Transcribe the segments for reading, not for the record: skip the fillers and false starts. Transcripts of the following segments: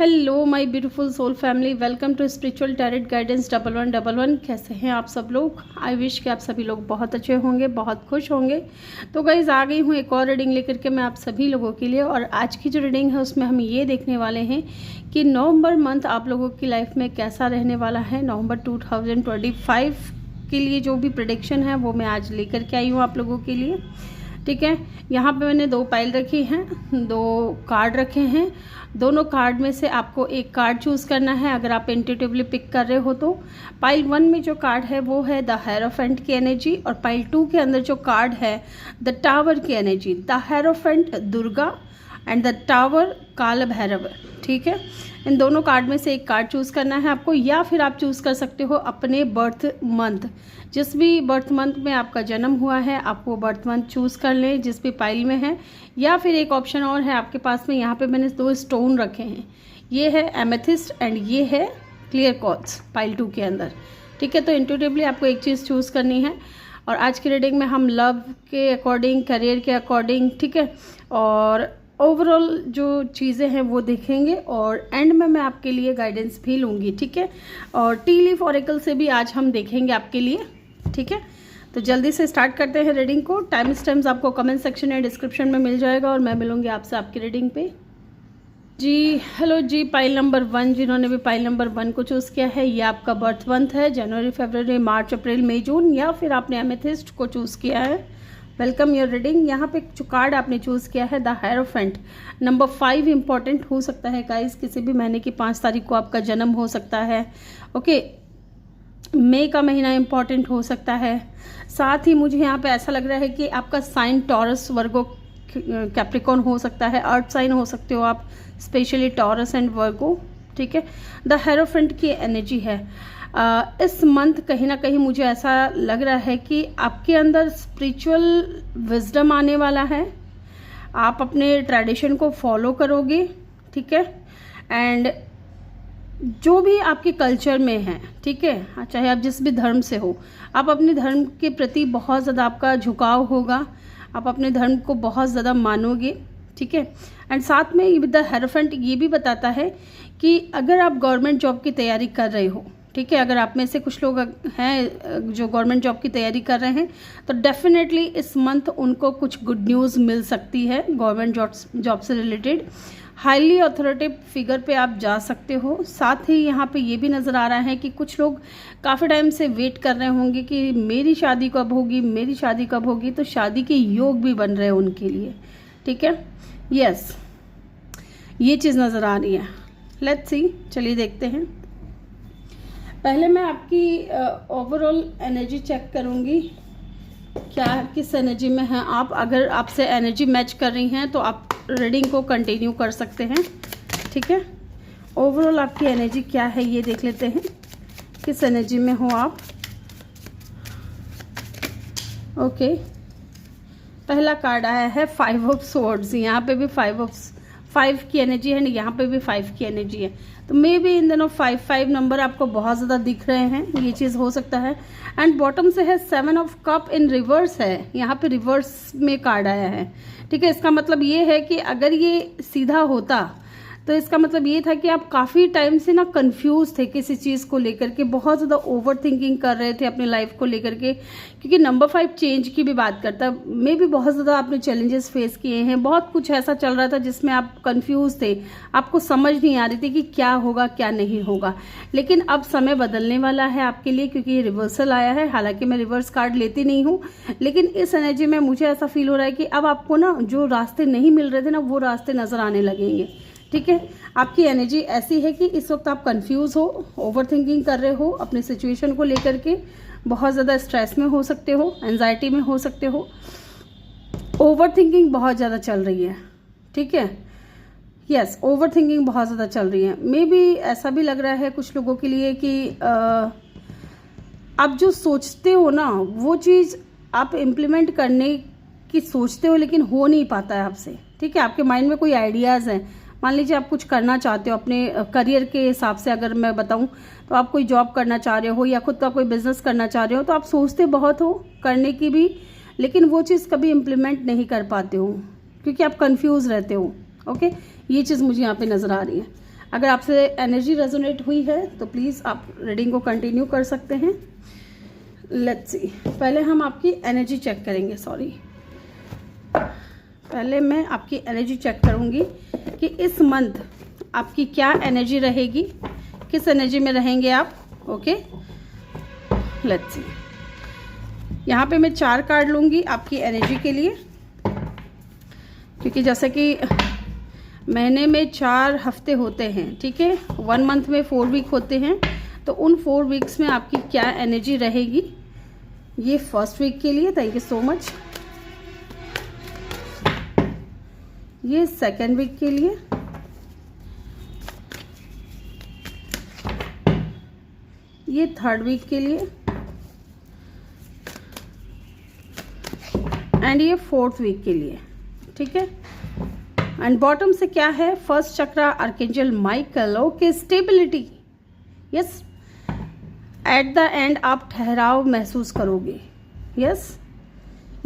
Hello my beautiful soul family, welcome to spiritual tarot guidance 1111। कैसे हैं आप सब लोग? आई विश कि आप सभी लोग बहुत अच्छे होंगे, बहुत खुश होंगे। तो गाइज आ गई हूँ एक और रीडिंग लेकर के मैं आप सभी लोगों के लिए। और आज की जो रीडिंग है उसमें हम ये देखने वाले हैं कि नवंबर मंथ आप लोगों की लाइफ में कैसा रहने वाला है। नवंबर 2025 के लिए जो भी प्रेडिक्शन है वो मैं आज लेकर के आई हूँ आप लोगों के लिए। ठीक है, यहाँ पे मैंने 2 पाइल रखी हैं, 2 कार्ड रखे हैं। दोनों कार्ड में से आपको एक कार्ड चूज़ करना है अगर आप इंट्यूटिवली पिक कर रहे हो तो। पाइल 1 में जो कार्ड है वो है द हेरोफेंट की एनर्जी, और पाइल 2 के अंदर जो कार्ड है द टावर की energy. The hierophant Durga and the tower काल भैरव। ठीक है, इन दोनों कार्ड में से एक कार्ड चूज़ करना है आपको, या फिर आप चूज़ कर सकते हो अपने बर्थ मंथ। जिस भी बर्थ मंथ में आपका जन्म हुआ है आप वो बर्थ मंथ चूज़ कर लें जिस भी पाइल में है। या फिर एक ऑप्शन और है आपके पास में, यहाँ पे मैंने 2 स्टोन रखे हैं। ये है एमेथिस्ट एंड ये है क्लियर क्वार्ट्ज पाइल 2 के अंदर। ठीक है, तो इंट्यूटिवली आपको एक चीज़ चूज़ करनी है। और आज की रीडिंग में हम लव के अकॉर्डिंग, करियर के अकॉर्डिंग, ठीक है, और ओवरऑल जो चीज़ें हैं वो देखेंगे और एंड में मैं आपके लिए गाइडेंस भी लूँगी। ठीक है, और टी लीफ ऑरेकल से भी आज हम देखेंगे आपके लिए। ठीक है, तो जल्दी से स्टार्ट करते हैं रीडिंग को। टाइम स्टैम्प्स आपको कमेंट सेक्शन या डिस्क्रिप्शन में मिल जाएगा और मैं मिलूँगी आपसे आपकी रीडिंग पे। जी हेलो जी, पाइल नंबर 1 जिन्होंने भी पाइल नंबर 1 को चूज़ किया है, ये आपका बर्थ मंथ है जनवरी, फरवरी, मार्च, अप्रैल, मई, जून, या फिर आपने एमेथिस्ट को चूज़ किया है। Welcome your reading. यहाँ पे जो कार्ड आपने चूज़ किया है द हेरोफेंट नंबर 5 इंपॉर्टेंट हो सकता है गाइस। किसी भी महीने की 5 तारीख को आपका जन्म हो सकता है। ओके, मई का महीना इंपॉर्टेंट हो सकता है। साथ ही मुझे यहाँ पे ऐसा लग रहा है कि आपका साइन टॉरस, वर्गो, कैप्रिकॉर्न हो सकता है। अर्थ साइन हो सकते हो आप, स्पेशली टॉरस एंड वर्गो। ठीक है, द हेरोफेंट की एनर्जी है। इस मंथ कहीं ना कहीं मुझे ऐसा लग रहा है कि आपके अंदर स्पिरिचुअल विजडम आने वाला है। आप अपने ट्रेडिशन को फॉलो करोगे। ठीक है, एंड जो भी आपके कल्चर में है, ठीक है, चाहे आप जिस भी धर्म से हो, आप अपने धर्म के प्रति बहुत ज़्यादा आपका झुकाव होगा। आप अपने धर्म को बहुत ज़्यादा मानोगे। ठीक है, एंड साथ में द हेरोफेंट ये भी बताता है कि अगर आप गवर्नमेंट जॉब की तैयारी कर रहे हो, ठीक है, अगर आप में से कुछ लोग हैं जो गवर्नमेंट जॉब की तैयारी कर रहे हैं, तो डेफिनेटली इस मंथ उनको कुछ गुड न्यूज़ मिल सकती है गवर्नमेंट जॉब से रिलेटेड। हाईली अथॉरिटेटिव फिगर पे आप जा सकते हो। साथ ही यहाँ पे ये भी नज़र आ रहा है कि कुछ लोग काफ़ी टाइम से वेट कर रहे होंगे कि मेरी शादी कब होगी, मेरी शादी कब होगी, तो शादी के योग भी बन रहे हैं उनके लिए। ठीक है, यस, ये चीज़ नज़र आ रही है। लेट्स सी, चलिए देखते हैं। पहले मैं आपकी ओवरऑल एनर्जी चेक करूँगी, क्या किस एनर्जी में है आप। अगर आपसे एनर्जी मैच कर रही हैं तो आप रीडिंग को कंटिन्यू कर सकते हैं। ठीक है, ओवरऑल आपकी एनर्जी क्या है ये देख लेते हैं, किस एनर्जी में हो आप। ओके, पहला कार्ड आया है 5 ऑफ सोर्ड्स। यहाँ पे भी 5 की एनर्जी है, यहाँ पे भी 5 की एनर्जी है। तो मे बी इन दोनों 5 नंबर आपको बहुत ज़्यादा दिख रहे हैं, ये चीज़ हो सकता है। एंड बॉटम से है 7 ऑफ कप इन रिवर्स है, यहाँ पे रिवर्स में कार्ड आया है। ठीक है, इसका मतलब ये है कि अगर ये सीधा होता तो इसका मतलब ये था कि आप काफ़ी टाइम से ना कंफ्यूज थे किसी चीज़ को लेकर के, बहुत ज़्यादा ओवर थिंकिंग कर रहे थे अपनी लाइफ को लेकर के, क्योंकि नंबर 5 चेंज की भी बात करता है। मे भी बहुत ज़्यादा आपने चैलेंजेस फेस किए हैं, बहुत कुछ ऐसा चल रहा था जिसमें आप कंफ्यूज थे, आपको समझ नहीं आ रही थी कि क्या होगा क्या नहीं होगा। लेकिन अब समय बदलने वाला है आपके लिए, क्योंकि ये रिवर्सल आया है। हालांकि मैं रिवर्स कार्ड लेती नहीं हूँ, लेकिन इस एनर्जी में मुझे ऐसा फील हो रहा है कि अब आपको ना जो रास्ते नहीं मिल रहे थे ना, वो रास्ते नज़र आने लगेंगे। ठीक है, आपकी एनर्जी ऐसी है कि इस वक्त आप कंफ्यूज हो, ओवर थिंकिंग कर रहे हो अपने सिचुएशन को लेकर के, बहुत ज़्यादा स्ट्रेस में हो सकते हो, एंजाइटी में हो सकते हो, ओवर थिंकिंग बहुत ज़्यादा चल रही है। ठीक है, यस, ओवर थिंकिंग बहुत ज़्यादा चल रही है। मे बी ऐसा भी लग रहा है कुछ लोगों के लिए कि आप जो सोचते हो ना वो चीज़ आप इम्प्लीमेंट करने की सोचते हो, लेकिन हो नहीं पाता है आपसे। ठीक है, आपके माइंड में कोई आइडियाज़ हैं, मान लीजिए आप कुछ करना चाहते हो अपने करियर के हिसाब से, अगर मैं बताऊं तो आप कोई जॉब करना चाह रहे हो या खुद का कोई बिजनेस करना चाह रहे हो, तो आप सोचते बहुत हो करने की भी, लेकिन वो चीज़ कभी इम्प्लीमेंट नहीं कर पाते हो क्योंकि आप कंफ्यूज रहते हो। ओके, ये चीज़ मुझे यहाँ पे नज़र आ रही है। अगर आपसे एनर्जी रेजोनेट हुई है तो प्लीज़ आप रीडिंग को कंटिन्यू कर सकते हैं। लेट्स सी, पहले हम आपकी एनर्जी चेक करेंगे। पहले मैं आपकी एनर्जी चेक करूंगी कि इस मंथ आपकी क्या एनर्जी रहेगी, किस एनर्जी में रहेंगे आप। Okay, let's see. यहाँ पे मैं 4 कार्ड लूँगी आपकी एनर्जी के लिए, क्योंकि जैसे कि महीने में 4 हफ्ते होते हैं, ठीक है। 1 मंथ में 4 वीक होते हैं, तो उन 4 वीक्स में आपकी क्या एनर्जी रहेगी। ये फर्स्ट वीक के लिए, थैंक यू सो मच। ये सेकेंड वीक के लिए, ये थर्ड वीक के लिए, एंड ये फोर्थ वीक के लिए, ठीक है। एंड बॉटम से क्या है, first chakra archangel Michael. Okay, stability, yes. Eight the and आप ठहराव महसूस करोगे, यस।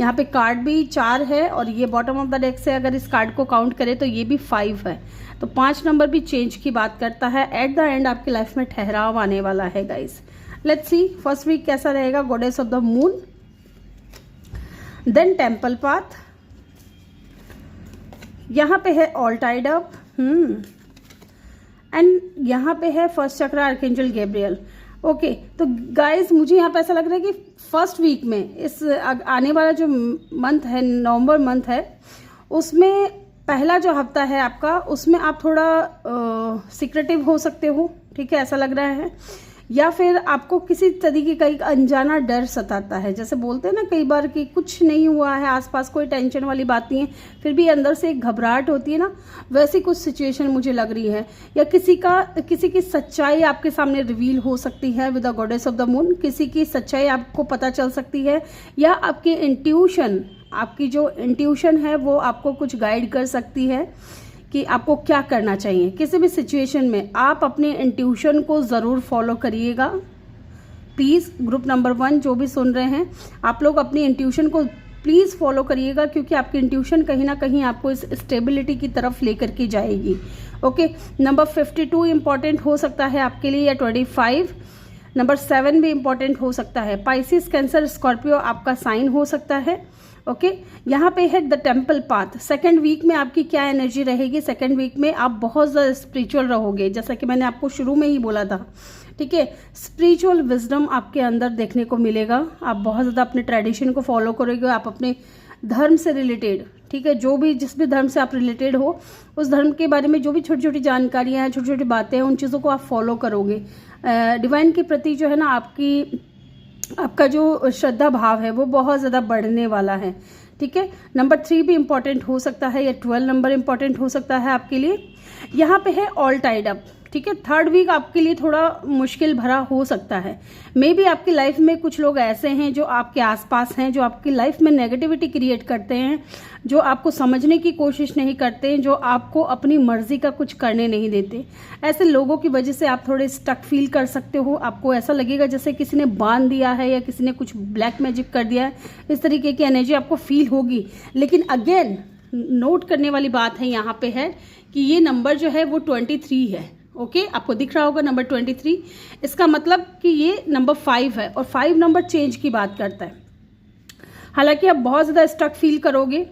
यहाँ पे कार्ड भी 4 है और ये बॉटम ऑफ द डेक से अगर इस कार्ड को काउंट करें तो ये भी 5 है, तो 5 नंबर भी चेंज की बात करता है। एट द एंड आपकी लाइफ में ठहराव आने वाला है guys. Let's see first week कैसा रहेगा। Goddess of the moon, then temple path, यहाँ पे है ऑल टाइड अप, एंड यहाँ पे है फर्स्ट चक्रा आर्कएंजल गैब्रियल। ओके, तो गाइस मुझे यहाँ पे ऐसा लग रहा है कि फर्स्ट वीक में इस आने वाला जो मंथ है, नवंबर मंथ है, उसमें पहला जो हफ्ता है आपका, उसमें आप थोड़ा सीक्रेटिव हो सकते हो, ठीक है, ऐसा लग रहा है। या फिर आपको किसी तरीके का एक अनजाना डर सताता है। जैसे बोलते हैं ना कई बार कि कुछ नहीं हुआ है, आसपास कोई टेंशन वाली बात नहीं है, फिर भी अंदर से एक घबराहट होती है ना, वैसी कुछ सिचुएशन मुझे लग रही है। या किसी की सच्चाई आपके सामने रिवील हो सकती है with the goddess of the moon. किसी की सच्चाई आपको पता चल सकती है, या आपकी इंट्यूशन, आपकी जो इंट्यूशन है वो आपको कुछ गाइड कर सकती है कि आपको क्या करना चाहिए किसी भी सिचुएशन में। आप अपने इंट्यूशन को ज़रूर फॉलो करिएगा प्लीज़। ग्रुप नंबर 1 जो भी सुन रहे हैं, आप लोग अपनी इंट्यूशन को प्लीज़ फॉलो करिएगा, क्योंकि आपकी इंट्यूशन कहीं ना कहीं आपको इस स्टेबिलिटी की तरफ लेकर के जाएगी। ओके, नंबर 52 इम्पॉर्टेंट हो सकता है आपके लिए, या 25। नंबर 7 भी इम्पॉर्टेंट हो सकता है। पाइसिस, कैंसर, स्कॉर्पियो आपका साइन हो सकता है। ओके, यहाँ पे है the temple path. Second week में आपकी क्या एनर्जी रहेगी। सेकेंड वीक में आप बहुत ज़्यादा स्पिरिचुअल रहोगे, जैसा कि मैंने आपको शुरू में ही बोला था, ठीक है। स्पिरिचुअल विजडम आपके अंदर देखने को मिलेगा। आप बहुत ज़्यादा अपने ट्रेडिशन को फॉलो करोगे, आप अपने धर्म से रिलेटेड, ठीक है, जो भी जिस भी धर्म से आप रिलेटेड हो, उस धर्म के बारे में जो भी छोटी छोटी जानकारियाँ हैं, छोटी छोटी बातें हैं, उन चीज़ों को आप फॉलो करोगे। डिवाइन के प्रति जो है ना आपका जो श्रद्धा भाव है वो बहुत ज़्यादा बढ़ने वाला है, ठीक है। नंबर 3 भी इम्पॉर्टेंट हो सकता है, या 12 नंबर इम्पॉर्टेंट हो सकता है आपके लिए। यहाँ पे है ऑल टाइड अप, ठीक है। थर्ड वीक आपके लिए थोड़ा मुश्किल भरा हो सकता है। मे बी आपकी लाइफ में कुछ लोग ऐसे हैं जो आपके आसपास हैं, जो आपकी लाइफ में नेगेटिविटी क्रिएट करते हैं, जो आपको समझने की कोशिश नहीं करते हैं, जो आपको अपनी मर्जी का कुछ करने नहीं देते। ऐसे लोगों की वजह से आप थोड़े स्टक फील कर सकते हो। आपको ऐसा लगेगा जैसे किसी ने बांध दिया है या किसी ने कुछ ब्लैक मैजिक कर दिया है, इस तरीके की एनर्जी आपको फील होगी। लेकिन अगेन नोट करने वाली बात है यहाँ पे है कि ये नंबर जो है वो 23 है। ओके, आपको दिख रहा होगा नंबर 23। इसका मतलब कि ये नंबर 5 है, और 5 नंबर चेंज की बात करता है। हालांकि आप बहुत ज़्यादा स्टक फील करोगे,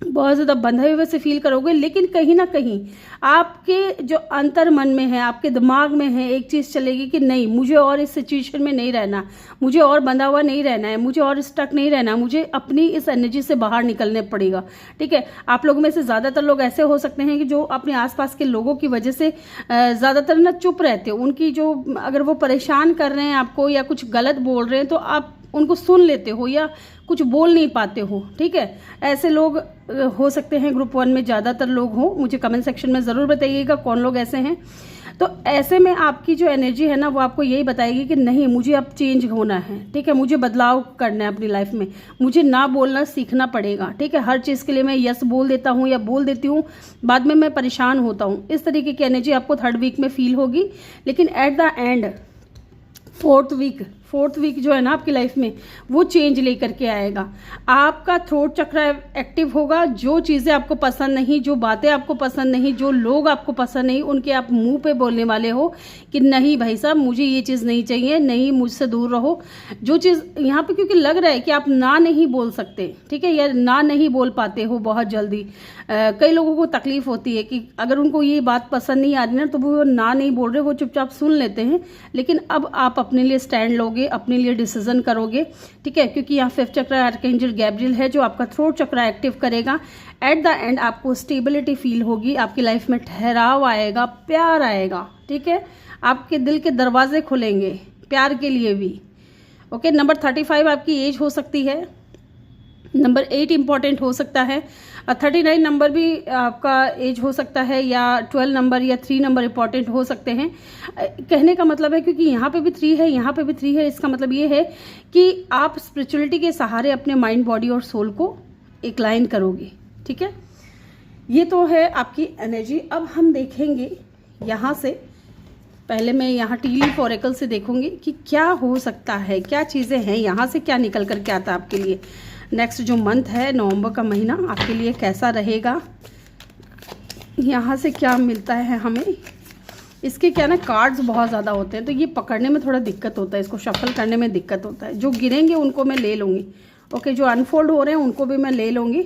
बहुत ज़्यादा बंधे हुए से फील करोगे, लेकिन कहीं ना कहीं आपके जो अंतर मन में है, आपके दिमाग में है, एक चीज़ चलेगी कि नहीं, मुझे और इस सिचुएशन में नहीं रहना, मुझे और बंधा हुआ नहीं रहना है, मुझे और स्टक नहीं रहना, मुझे अपनी इस एनर्जी से बाहर निकलने पड़ेगा, ठीक है। आप लोगों में से ज़्यादातर लोग ऐसे हो सकते हैं कि जो अपने आसपास के लोगों की वजह से ज़्यादातर ना चुप रहते हो। उनकी जो अगर वो परेशान कर रहे हैं आपको या कुछ गलत बोल रहे हैं तो आप उनको सुन लेते हो या कुछ बोल नहीं पाते हो, ठीक है। ऐसे लोग हो सकते हैं ग्रुप 1 में ज़्यादातर लोग हो। मुझे कमेंट सेक्शन में ज़रूर बताइएगा कौन लोग ऐसे हैं। तो ऐसे में आपकी जो एनर्जी है ना वो आपको यही बताएगी कि नहीं, मुझे अब चेंज होना है, ठीक है, मुझे बदलाव करना है अपनी लाइफ में, मुझे ना बोलना सीखना पड़ेगा, ठीक है। हर चीज़ के लिए मैं यस बोल देता हूँ या बोल देती हूँ, बाद में मैं परेशान होता हूँ। इस तरीके की एनर्जी आपको थर्ड वीक में फील होगी। लेकिन at the end fourth 4th week जो है ना आपकी लाइफ में वो चेंज लेकर के आएगा। आपका थ्रोट चक्र एक्टिव होगा। जो चीज़ें आपको पसंद नहीं, जो बातें आपको पसंद नहीं, जो लोग आपको पसंद नहीं, उनके आप मुंह पे बोलने वाले हो कि नहीं भाई साहब मुझे ये चीज़ नहीं चाहिए, नहीं मुझसे दूर रहो। जो चीज़ यहाँ पे क्योंकि लग रहा है कि आप ना नहीं बोल सकते, ठीक है, या ना नहीं बोल पाते हो बहुत जल्दी। कई लोगों को तकलीफ होती है कि अगर उनको ये बात पसंद नहीं आ रही ना तो वो ना नहीं बोल रहे, वो चुपचाप सुन लेते हैं। लेकिन अब आप अपने लिए स्टैंड लोगे, अपने लिए डिसीजन करोगे, ठीक है, क्योंकि यहाँ 5th चक्र आर्कएंजल गैब्रियल है जो आपका थ्रोट चक्र एक्टिव करेगा। एट द एंड आपको स्टेबिलिटी फील होगी, आपकी लाइफ में ठहराव आएगा, प्यार आएगा, ठीक है, आपके दिल के दरवाजे खुलेंगे प्यार के लिए भी। ओके, नंबर 35 आपकी एज हो सकती है, नंबर 8 इंपॉर्टेंट हो सकता है, 39 नंबर भी आपका एज हो सकता है, या 12 नंबर या 3 नंबर इंपॉर्टेंट हो सकते हैं। कहने का मतलब है क्योंकि यहाँ पे भी 3 है, यहाँ पे भी 3 है, इसका मतलब ये है कि आप स्पिरिचुअलिटी के सहारे अपने माइंड, बॉडी और सोल को एक लाइन करोगे, ठीक है। ये तो है आपकी एनर्जी। अब हम देखेंगे यहाँ से, पहले मैं यहाँ टी लीफ ऑरेकल से देखूंगी कि क्या हो सकता है, क्या चीज़ें हैं, यहाँ से क्या निकल कर के आता है आपके लिए। नेक्स्ट जो मंथ है, नवंबर का महीना आपके लिए कैसा रहेगा, यहाँ से क्या मिलता है हमें। इसके क्या ना कार्ड्स बहुत ज़्यादा होते हैं तो ये पकड़ने में थोड़ा दिक्कत होता है, इसको शफल करने में दिक्कत होता है। जो गिरेंगे उनको मैं ले लूँगी, ओके, जो अनफोल्ड हो रहे हैं उनको भी मैं ले लूँगी,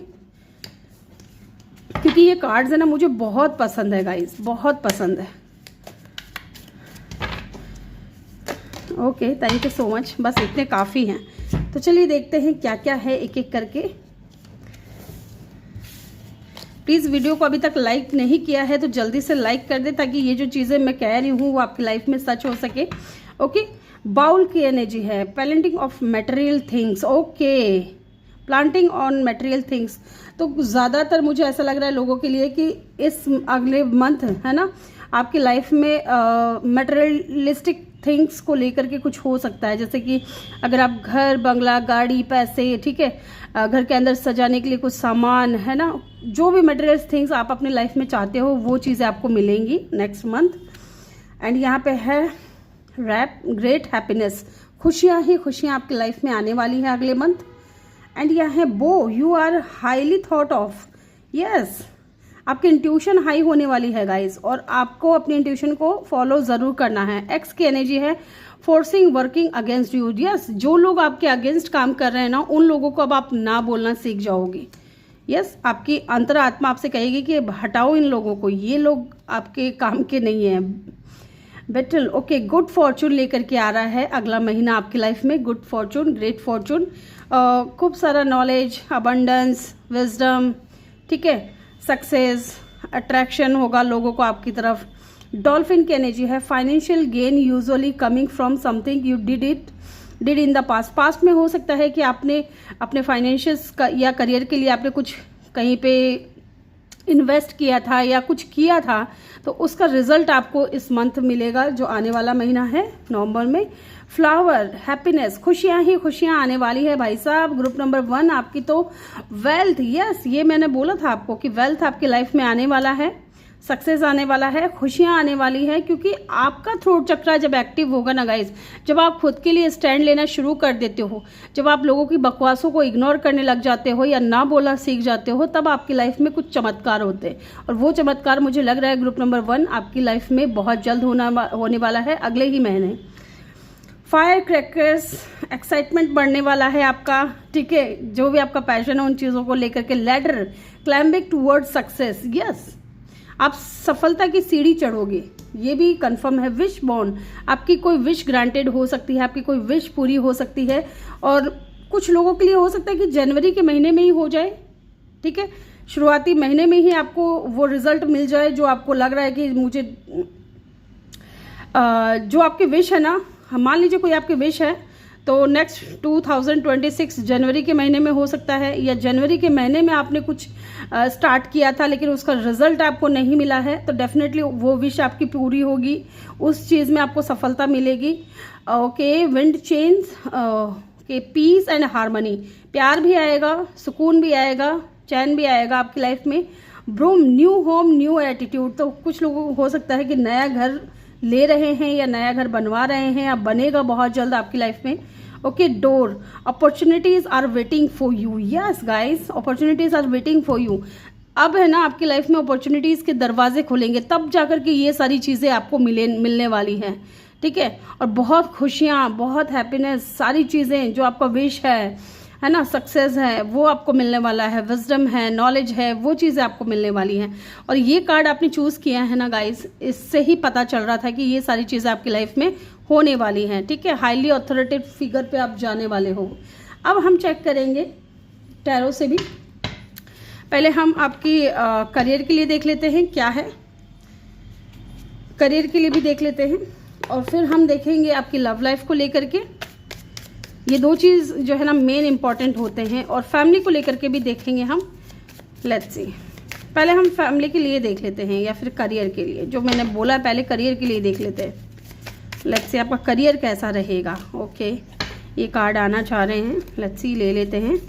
क्योंकि ये कार्ड्स है ना मुझे बहुत पसंद है गाइस, बहुत पसंद है। Okay, thank you so much, बस इतने काफ़ी हैं। तो चलिए देखते हैं क्या क्या है एक एक करके। प्लीज़ वीडियो को अभी तक लाइक नहीं किया है तो जल्दी से लाइक कर दे, ताकि ये जो चीज़ें मैं कह रही हूँ वो आपकी लाइफ में सच हो सके। ओके, बाउल की एनर्जी है, planting of material things. Okay, planting on material things, तो ज़्यादातर मुझे ऐसा लग रहा है लोगों के लिए कि इस अगले मंथ है ना आपकी लाइफ में मटेरियलिस्टिक थिंग्स को लेकर के कुछ हो सकता है। जैसे कि अगर आप घर, बंगला, गाड़ी, पैसे, ठीक है, घर के अंदर सजाने के लिए कुछ सामान है ना, जो भी मटेरियल थिंग्स आप अपने लाइफ में चाहते हो वो चीज़ें आपको मिलेंगी नेक्स्ट मंथ। एंड यहाँ पे है रैप, ग्रेट हैप्पीनेस, खुशियाँ ही खुशियाँ आपकी लाइफ में आने वाली है अगले मंथ। एंड यहाँ है bow, you are highly thought of, yes, आपकी इंट्यूशन हाई होने वाली है गाइस, और आपको अपनी इंट्यूशन को फॉलो जरूर करना है। एक्स की एनर्जी है, forcing working against you, yes, जो लोग आपके अगेंस्ट काम कर रहे हैं ना उन लोगों को अब आप ना बोलना सीख जाओगे। यस, आपकी अंतरात्मा आपसे कहेगी कि हटाओ इन लोगों को, ये लोग आपके काम के नहीं हैं। बेटल, ओके, गुड फॉर्चून लेकर के आ रहा है अगला महीना आपकी लाइफ में, गुड फॉर्चून, ग्रेट फॉर्चून, खूब सारा नॉलेज, अबंडेंस, विजडम, ठीक है, सक्सेस, अट्रैक्शन होगा लोगों को आपकी तरफ। डॉल्फिन की एनर्जी है, financial gain usually coming from something you did in the past. Past में हो सकता है कि आपने अपने फाइनेंशियल्स का या करियर के लिए आपने कुछ कहीं पे इन्वेस्ट किया था या कुछ किया था, तो उसका रिजल्ट आपको इस मंथ मिलेगा जो आने वाला महीना है नवंबर में। फ्लावर, हैप्पीनेस, खुशियां ही खुशियां आने वाली है भाई साहब। ग्रुप नंबर 1 आपकी तो वेल्थ, यस, ये मैंने बोला था आपको कि वेल्थ आपकी लाइफ में आने वाला है, सक्सेस आने वाला है, खुशियां आने वाली है, क्योंकि आपका थ्रोट चक्र जब एक्टिव होगा ना गाइज, जब आप खुद के लिए स्टैंड लेना शुरू कर देते हो, जब आप लोगों की बकवासों को इग्नोर करने लग जाते हो या ना बोलना सीख जाते हो, तब आपकी लाइफ में कुछ चमत्कार होते हैं। और वो चमत्कार मुझे लग रहा है ग्रुप नंबर 1 आपकी लाइफ में बहुत जल्द होने वाला है, अगले ही महीने। फायर क्रैकर्स, एक्साइटमेंट बढ़ने वाला है आपका, ठीक है, जो भी आपका पैशन है उन चीज़ों को लेकर के। Ladder, climbing toward success, yes, आप सफलता की सीढ़ी चढ़ोगे, ये भी कंफर्म है। विश बॉर्न, आपकी कोई विश ग्रांटेड हो सकती है, आपकी कोई विश पूरी हो सकती है, और कुछ लोगों के लिए हो सकता है कि जनवरी के महीने में ही हो जाए, ठीक है, शुरुआती महीने में ही आपको वो रिजल्ट मिल जाए जो आपको लग रहा है कि मुझे जो आपकी विश है ना, मान लीजिए कोई आपकी विश है तो नेक्स्ट 2026 जनवरी के महीने में हो सकता है, या जनवरी के महीने में आपने कुछ स्टार्ट किया था लेकिन उसका रिजल्ट आपको नहीं मिला है, तो डेफिनेटली वो विश आपकी पूरी होगी, उस चीज़ में आपको सफलता मिलेगी। ओके, विंड चेंज के, पीस एंड हार्मनी, प्यार भी आएगा, सुकून भी आएगा, चैन भी आएगा आपकी लाइफ में। Broom, new home new attitude, तो कुछ लोगों को हो सकता है कि नया घर, ले रहे हैं या नया घर बनवा रहे हैं या बनेगा बहुत जल्द आपकी लाइफ में। Okay, door, opportunities are waiting for you. Yes guys, opportunities are waiting for you. अब है ना आपकी लाइफ में अपॉर्चुनिटीज के दरवाजे खुलेंगे, तब जाकर के ये सारी चीज़ें आपको मिलने वाली हैं, ठीक है। और बहुत खुशियाँ, बहुत हैप्पीनेस, सारी चीज़ें जो आपका विश है ना, सक्सेस है, वो आपको मिलने वाला है। विजडम है, नॉलेज है, वो चीज़ें आपको मिलने वाली हैं। और ये कार्ड आपने चूज़ किया है ना गाइस, इससे ही पता चल रहा था कि ये सारी चीज़ें आपकी लाइफ में होने वाली हैं, ठीक है। हाईली अथॉरिटेटिव फिगर पे आप जाने वाले हो। अब हम चेक करेंगे टैरो से भी। पहले हम आपकी करियर के लिए देख लेते हैं क्या है, करियर के लिए भी देख लेते हैं, और फिर हम देखेंगे आपकी लव लाइफ को लेकर के। ये दो चीज़ जो है ना मेन इंपॉर्टेंट होते हैं, और फैमिली को लेकर के भी देखेंगे हम। लेट्स सी, पहले हम फैमिली के लिए देख लेते हैं या फिर करियर के लिए। जो मैंने बोला पहले करियर के लिए देख लेते हैं। लेट्स सी आपका करियर कैसा रहेगा। ओके, ये कार्ड आना चाह रहे हैं, लेट्स सी ले लेते हैं।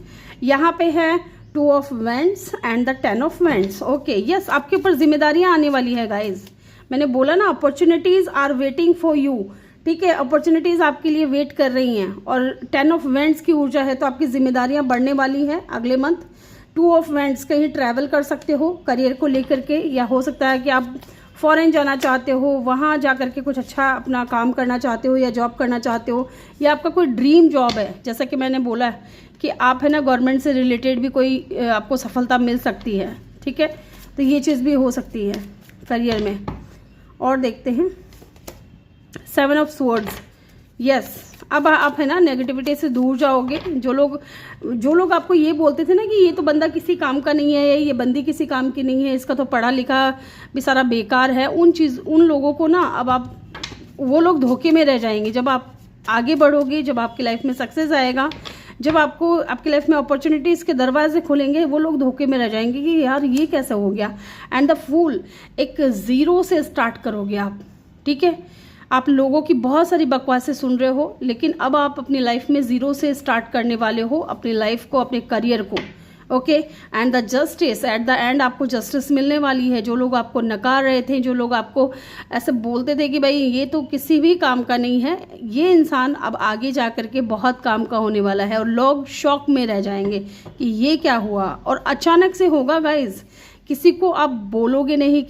यहाँ पे है 2 of vends and the 10 of vends. Okay, yes, आपके ऊपर जिम्मेदारियां आने वाली है गाइज। मैंने बोला ना opportunities are waiting for you, ठीक है। अपॉर्चुनिटीज आपके लिए वेट कर रही हैं। और 10 ऑफ वेंड्स की ऊर्जा है, तो आपकी जिम्मेदारियां बढ़ने वाली हैं अगले मंथ। 2 ऑफ वेंड्स, कहीं ट्रैवल कर सकते हो करियर को लेकर के, या हो सकता है कि आप फॉरेन जाना चाहते हो, वहाँ जा करके कुछ अच्छा अपना काम करना चाहते हो या जॉब करना चाहते हो, या आपका कोई ड्रीम जॉब है। जैसा कि मैंने बोला कि आप है ना गवर्नमेंट से रिलेटेड भी कोई आपको सफलता मिल सकती है, ठीक है। तो ये चीज़ भी हो सकती है करियर में। और देखते हैं 7 ऑफ स्वॉर्ड्स। यस, अब आप है ना नेगेटिविटी से दूर जाओगे। जो लोग आपको ये बोलते थे ना कि ये तो बंदा किसी काम का नहीं है, ये बंदी किसी काम की नहीं है, इसका तो पढ़ा लिखा भी सारा बेकार है, उन लोगों को ना अब वो लोग धोखे में रह जाएंगे। जब आप आगे बढ़ोगे, जब आपकी लाइफ में सक्सेस आएगा, जब आपको आपकी लाइफ में अपॉर्चुनिटीज़ के दरवाजे खुलेंगे, वो लोग धोखे में रह जाएंगे कि यार ये कैसे हो गया। एंड द फूल, एक ज़ीरो से स्टार्ट करोगे आप, ठीक है। आप लोगों की बहुत सारी बकवासें सुन रहे हो, लेकिन अब आप अपनी लाइफ में ज़ीरो से स्टार्ट करने वाले हो अपनी लाइफ को, अपने करियर को। Okay, and the justice, eight the and आपको जस्टिस मिलने वाली है। जो लोग आपको नकार रहे थे, जो लोग आपको ऐसे बोलते थे कि भाई ये तो किसी भी काम का नहीं है, ये इंसान अब आगे जा कर के बहुत काम का होने वाला है। और लोग शॉक में रह जाएंगे कि ये क्या हुआ, और अचानक से होगा गाइज। किसी को आप बोलोगे नहीं,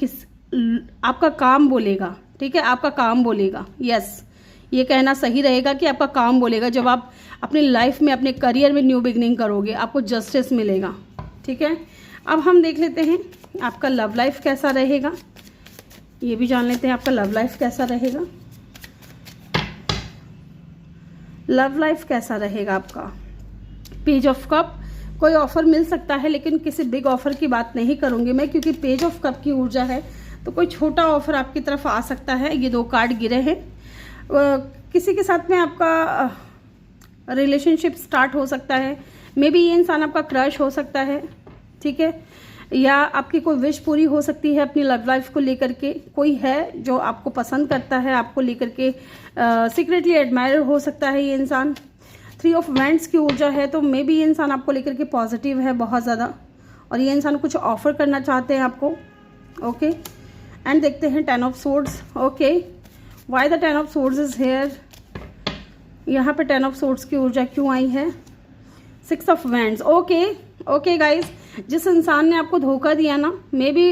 आपका काम बोलेगा, ठीक है, आपका काम बोलेगा। यस, ये कहना सही रहेगा कि आपका काम बोलेगा। जब आप अपनी लाइफ में, अपने करियर में न्यू बिगनिंग करोगे, आपको जस्टिस मिलेगा, ठीक है। अब हम देख लेते हैं आपका लव लाइफ कैसा रहेगा। ये भी जान लेते हैं आपका लव लाइफ कैसा रहेगा। लव लाइफ कैसा रहेगा आपका। पेज ऑफ कप, कोई ऑफर मिल सकता है, लेकिन किसी बिग ऑफर की बात नहीं करूंगी मैं, क्योंकि पेज ऑफ कप की ऊर्जा है, तो कोई छोटा ऑफर आपकी तरफ आ सकता है। ये 2 कार्ड गिरे हैं। किसी के साथ में आपका रिलेशनशिप स्टार्ट हो सकता है। मे बी ये इंसान आपका क्रश हो सकता है, ठीक है, या आपकी कोई विश पूरी हो सकती है अपनी लव लाइफ को लेकर के। कोई है जो आपको पसंद करता है, आपको लेकर के सीक्रेटली एडमायर हो सकता है ये इंसान। 3 ऑफ वेंड्स की ऊर्जा है, तो मे बी ये इंसान आपको लेकर के पॉजिटिव है बहुत ज़्यादा, और ये इंसान कुछ ऑफर करना चाहते हैं आपको। ओके, एंड देखते हैं 10 of swords. Okay, why the 10 of swords is here. यहाँ पे 10 ऑफ सोर्ड्स की ऊर्जा क्यों आई है। 6 ऑफ वेंड्स। ओके गाइज, जिस इंसान ने आपको धोखा दिया ना, मे बी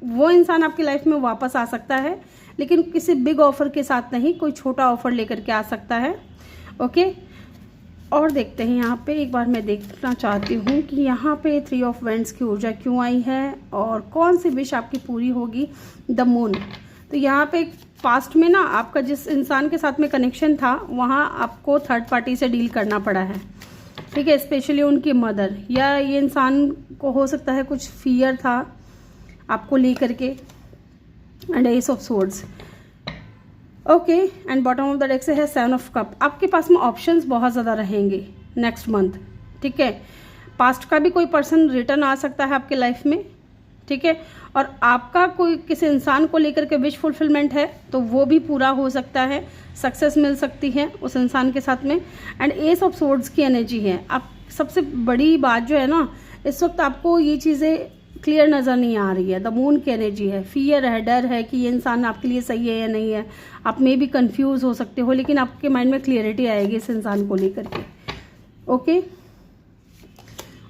वो इंसान आपकी लाइफ में वापस आ सकता है, लेकिन किसी बिग ऑफर के साथ नहीं, कोई छोटा ऑफर लेकर के आ सकता है। ओके, और देखते हैं यहाँ पे, एक बार मैं देखना चाहती हूँ कि यहाँ पे 3 ऑफ वेंड्स की ऊर्जा क्यों आई है, और कौन सी विश आपकी पूरी होगी। द मून, तो यहाँ पे पास्ट में ना आपका जिस इंसान के साथ में कनेक्शन था, वहाँ आपको थर्ड पार्टी से डील करना पड़ा है, ठीक है, स्पेशली उनकी मदर, या ये इंसान को हो सकता है कुछ फियर था आपको लेकर के। And S of swords. Okay, and bottom of the deck से है 7 ऑफ कप। आपके पास में ऑप्शंस बहुत ज़्यादा रहेंगे नेक्स्ट मंथ, ठीक है। पास्ट का भी कोई पर्सन रिटर्न आ सकता है आपके लाइफ में, ठीक है, और आपका कोई किसी इंसान को लेकर के विश फुलफिलमेंट है, तो वो भी पूरा हो सकता है, सक्सेस मिल सकती है उस इंसान के साथ में। एंड एस ऑफ सोर्ड्स की एनर्जी है। आप सबसे बड़ी बात जो है ना, इस वक्त आपको ये चीज़ें क्लियर नज़र नहीं आ रही है। द मून की एनर्जी है, फियर है, डर है कि ये इंसान आपके लिए सही है या नहीं है। आप में भी कंफ्यूज हो सकते हो, लेकिन आपके माइंड में क्लियरिटी आएगी इस इंसान को लेकर के। ओके,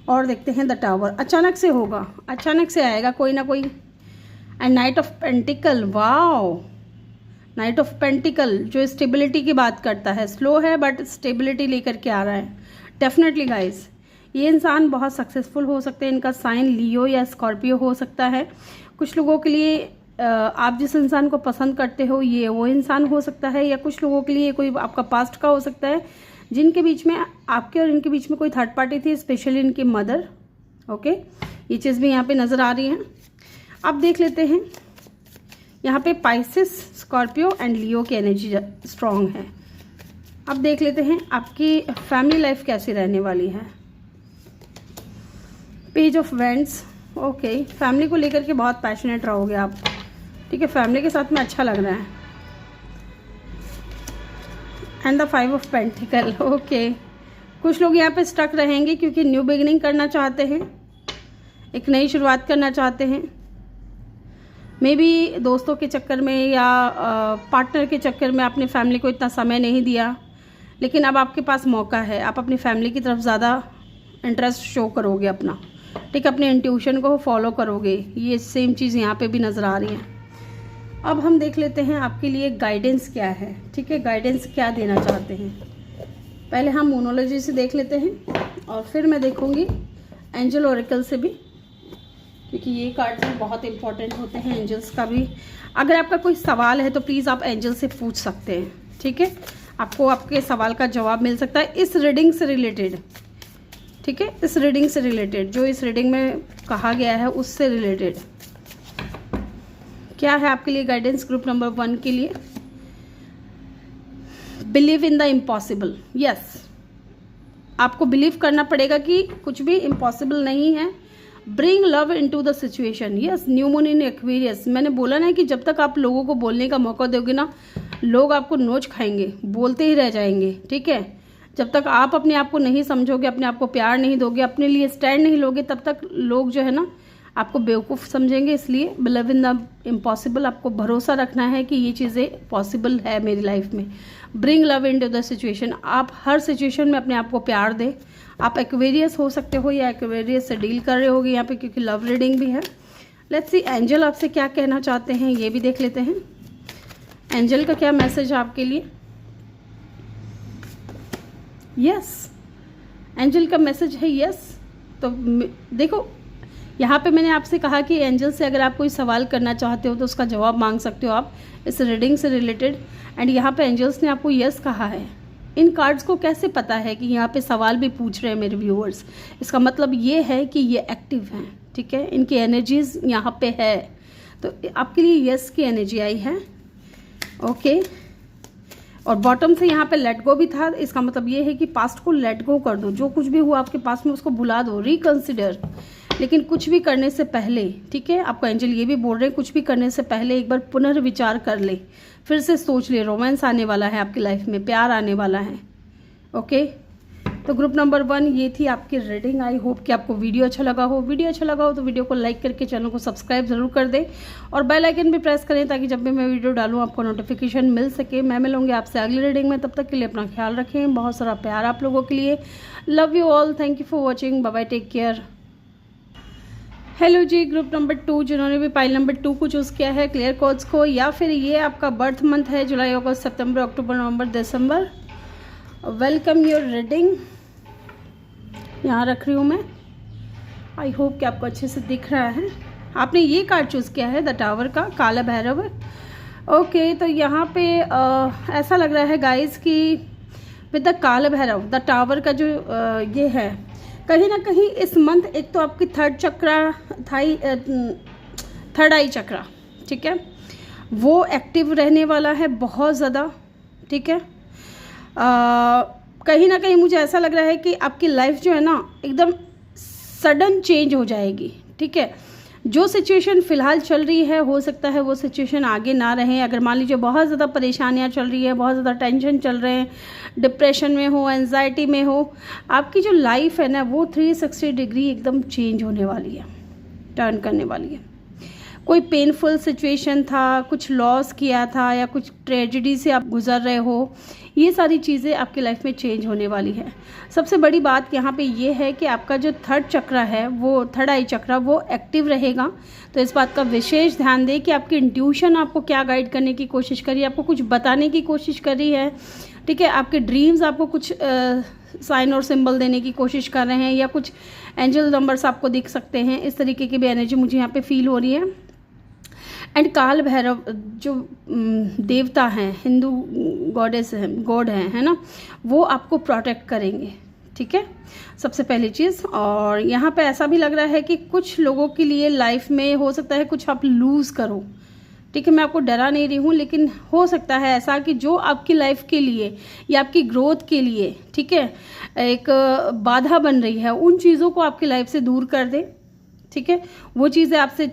और देखते हैं द टावर। अचानक से होगा, अचानक से आएगा कोई ना कोई। And night of pentacle, wow, night of pentacle जो स्टेबिलिटी की बात करता है। स्लो है बट स्टेबिलिटी लेकर के आ रहा है। डेफिनेटली गाइज, ये इंसान बहुत सक्सेसफुल हो सकते हैं। इनका साइन लियो या स्कॉर्पियो हो सकता है। कुछ लोगों के लिए आप जिस इंसान को पसंद करते हो ये वो इंसान हो सकता है, या कुछ लोगों के लिए कोई आपका पास्ट का हो सकता है, जिनके बीच में, आपके और इनके बीच में कोई थर्ड पार्टी थी, स्पेशली इनकी मदर। ओके, ये चीज़ भी यहाँ पे नज़र आ रही है। अब देख लेते हैं, यहाँ पे पाइसेस, स्कॉर्पियो एंड लियो की एनर्जी स्ट्रॉन्ग है। अब देख लेते हैं आपकी फैमिली लाइफ कैसी रहने वाली है। Page of vents, okay, family को लेकर के बहुत पैशनेट रहोगे आप, ठीक है, फैमिली के साथ में अच्छा लग रहा है। And the 5 of pentacle, okay, कुछ लोग यहाँ पे स्टक रहेंगे क्योंकि न्यू बिगिनिंग करना चाहते हैं, एक नई शुरुआत करना चाहते हैं। मे बी दोस्तों के चक्कर में या पार्टनर के चक्कर में आपने फैमिली को इतना समय नहीं दिया, लेकिन अब आपके पास मौका है। आप अपनी फैमिली की तरफ ज़्यादा इंटरेस्ट शो करोगे अपना, ठीक है, अपने इंट्यूशन को फॉलो करोगे। ये सेम चीज़ यहाँ पे भी नज़र आ रही है। अब हम देख लेते हैं आपके लिए गाइडेंस क्या है, ठीक है, गाइडेंस क्या देना चाहते हैं। पहले हम मोनोलॉजी से देख लेते हैं और फिर मैं देखूंगी एंजल ओरेकल से भी, क्योंकि ये कार्ड भी बहुत इंपॉर्टेंट होते हैं, एंजल्स का भी। अगर आपका कोई सवाल है तो प्लीज़ आप एंजल से पूछ सकते हैं, ठीक है, आपको आपके सवाल का जवाब मिल सकता है इस रीडिंग से रिलेटेड, ठीक है, इस रीडिंग से रिलेटेड, जो इस रीडिंग में कहा गया है उससे रिलेटेड क्या है आपके लिए गाइडेंस ग्रुप नंबर 1 के लिए। Believe in the impossible, yes, आपको बिलीव करना पड़ेगा कि कुछ भी इम्पॉसिबल नहीं है। Bring love into the situation, yes, new moon in Aquarius. मैंने बोला ना कि जब तक आप लोगों को बोलने का मौका दोगे ना, लोग आपको नोच खाएंगे, बोलते ही रह जाएंगे, ठीक है। जब तक आप अपने आप को नहीं समझोगे, अपने आप को प्यार नहीं दोगे, अपने लिए स्टैंड नहीं लोगे, तब तक लोग जो है ना आपको बेवकूफ़ समझेंगे। इसलिए बिलीव इन द इम्पॉसिबल, आपको भरोसा रखना है कि ये चीज़ें पॉसिबल है मेरी लाइफ में। Bring love into the situation, आप हर सिचुएशन में अपने आप को प्यार दें। आप एक्वेरियस हो सकते हो या एक्वेरियस से डील कर रहे होगे यहाँ पे, क्योंकि लव रीडिंग भी है। लेट्स सी एंजल आपसे क्या कहना चाहते हैं, ये भी देख लेते हैं। एंजल का क्या मैसेज है आपके लिए। यस, एंजल का मैसेज है यस। तो देखो, यहाँ पे मैंने आपसे कहा कि एंजल से अगर आप कोई सवाल करना चाहते हो तो उसका जवाब मांग सकते हो आप इस रीडिंग से रिलेटेड। एंड यहाँ पे एंजल्स ने आपको यस कहा है। इन कार्ड्स को कैसे पता है कि यहाँ पे सवाल भी पूछ रहे हैं मेरे व्यूअर्स, इसका मतलब ये है कि ये एक्टिव हैं, ठीक है, इनकी एनर्जीज यहाँ पे है। तो आपके लिए यस की एनर्जी आई है, ओके। और बॉटम से यहाँ पे लेट गो भी था, इसका मतलब ये है कि पास्ट को लेट गो कर दो, जो कुछ भी हुआ आपके पास में उसको भुला दो, रिकंसिडर। लेकिन कुछ भी करने से पहले, ठीक है, आपको एंजल ये भी बोल रहे हैं, कुछ भी करने से पहले एक बार पुनर्विचार कर ले, फिर से सोच ले। रोमांस आने वाला है आपकी लाइफ में, प्यार आने वाला है, ओके। तो ग्रुप नंबर 1 ये थी आपकी रीडिंग। आई होप कि आपको वीडियो अच्छा लगा हो। वीडियो अच्छा लगा हो तो वीडियो को लाइक करके चैनल को सब्सक्राइब जरूर कर दें और बेल आइकन भी प्रेस करें, ताकि जब भी मैं वीडियो डालूँ आपको नोटिफिकेशन मिल सके। मैं मिलूंगी आपसे अगली रीडिंग में, तब तक के लिए अपना ख्याल रखें। बहुत सारा प्यार आप लोगों के लिए। Love you all, thank you for watching, bye bye, take care. Hello जी, ग्रुप नंबर 2 जिन्होंने भी पाइल नंबर 2 को चूज़ किया है, क्लियर कोड्स को, या फिर ये आपका बर्थ मंथ है जुलाई, अगस्त, सितंबर, अक्टूबर, नवंबर, दिसंबर, वेलकम योर रीडिंग। यहाँ रख रही हूँ मैं। आई होप कि आपको अच्छे से दिख रहा है। आपने ये कार्ड चूज़ किया है द टावर का, काला भैरव, ओके। तो यहाँ पे ऐसा लग रहा है गाइस कि विद द काला भैरव, द टावर का जो ये है, कहीं ना कहीं इस मंथ एक तो आपकी थर्ड आई चक्रा, ठीक है, वो एक्टिव रहने वाला है बहुत ज़्यादा, ठीक है। कहीं ना कहीं मुझे ऐसा लग रहा है कि आपकी लाइफ जो है ना एकदम सडन चेंज हो जाएगी, ठीक है। जो सिचुएशन फ़िलहाल चल रही है, हो सकता है वो सिचुएशन आगे ना रहे। अगर मान लीजिए बहुत ज़्यादा परेशानियां चल रही है, बहुत ज़्यादा टेंशन चल रहे हैं, डिप्रेशन में हो, एंजाइटी में हो, आपकी जो लाइफ है ना वो 360 डिग्री एकदम चेंज होने वाली है, टर्न करने वाली है। कोई पेनफुल सिचुएशन था, कुछ लॉस किया था या कुछ ट्रेजेडी से आप गुजर रहे हो, ये सारी चीज़ें आपकी लाइफ में चेंज होने वाली है। सबसे बड़ी बात यहाँ पे ये है कि आपका जो थर्ड चक्र है, वो थर्ड आई चक्र, वो एक्टिव रहेगा। तो इस बात का विशेष ध्यान दें कि आपकी इंट्यूशन आपको क्या गाइड करने की कोशिश कर रही है, आपको कुछ बताने की कोशिश कर रही है, ठीक है। आपके ड्रीम्स आपको कुछ साइन और सिंबल देने की कोशिश कर रहे हैं, या कुछ एंजल नंबर्स आपको दिख सकते हैं। इस तरीके की भी एनर्जी मुझे यहाँ पे फील हो रही है। एंड काल भैरव जो देवता हैं, हिंदू गॉडेस हैं, गॉड हैं, है ना, वो आपको प्रोटेक्ट करेंगे, ठीक है, सबसे पहली चीज़। और यहाँ पे ऐसा भी लग रहा है कि कुछ लोगों के लिए लाइफ में हो सकता है कुछ आप लूज़ करो, ठीक है। मैं आपको डरा नहीं रही हूँ, लेकिन हो सकता है ऐसा कि जो आपकी लाइफ के लिए या आपकी ग्रोथ के लिए, ठीक है, एक बाधा बन रही है, उन चीज़ों को आपकी लाइफ से दूर कर दे, ठीक है। वो चीज़ें आपसे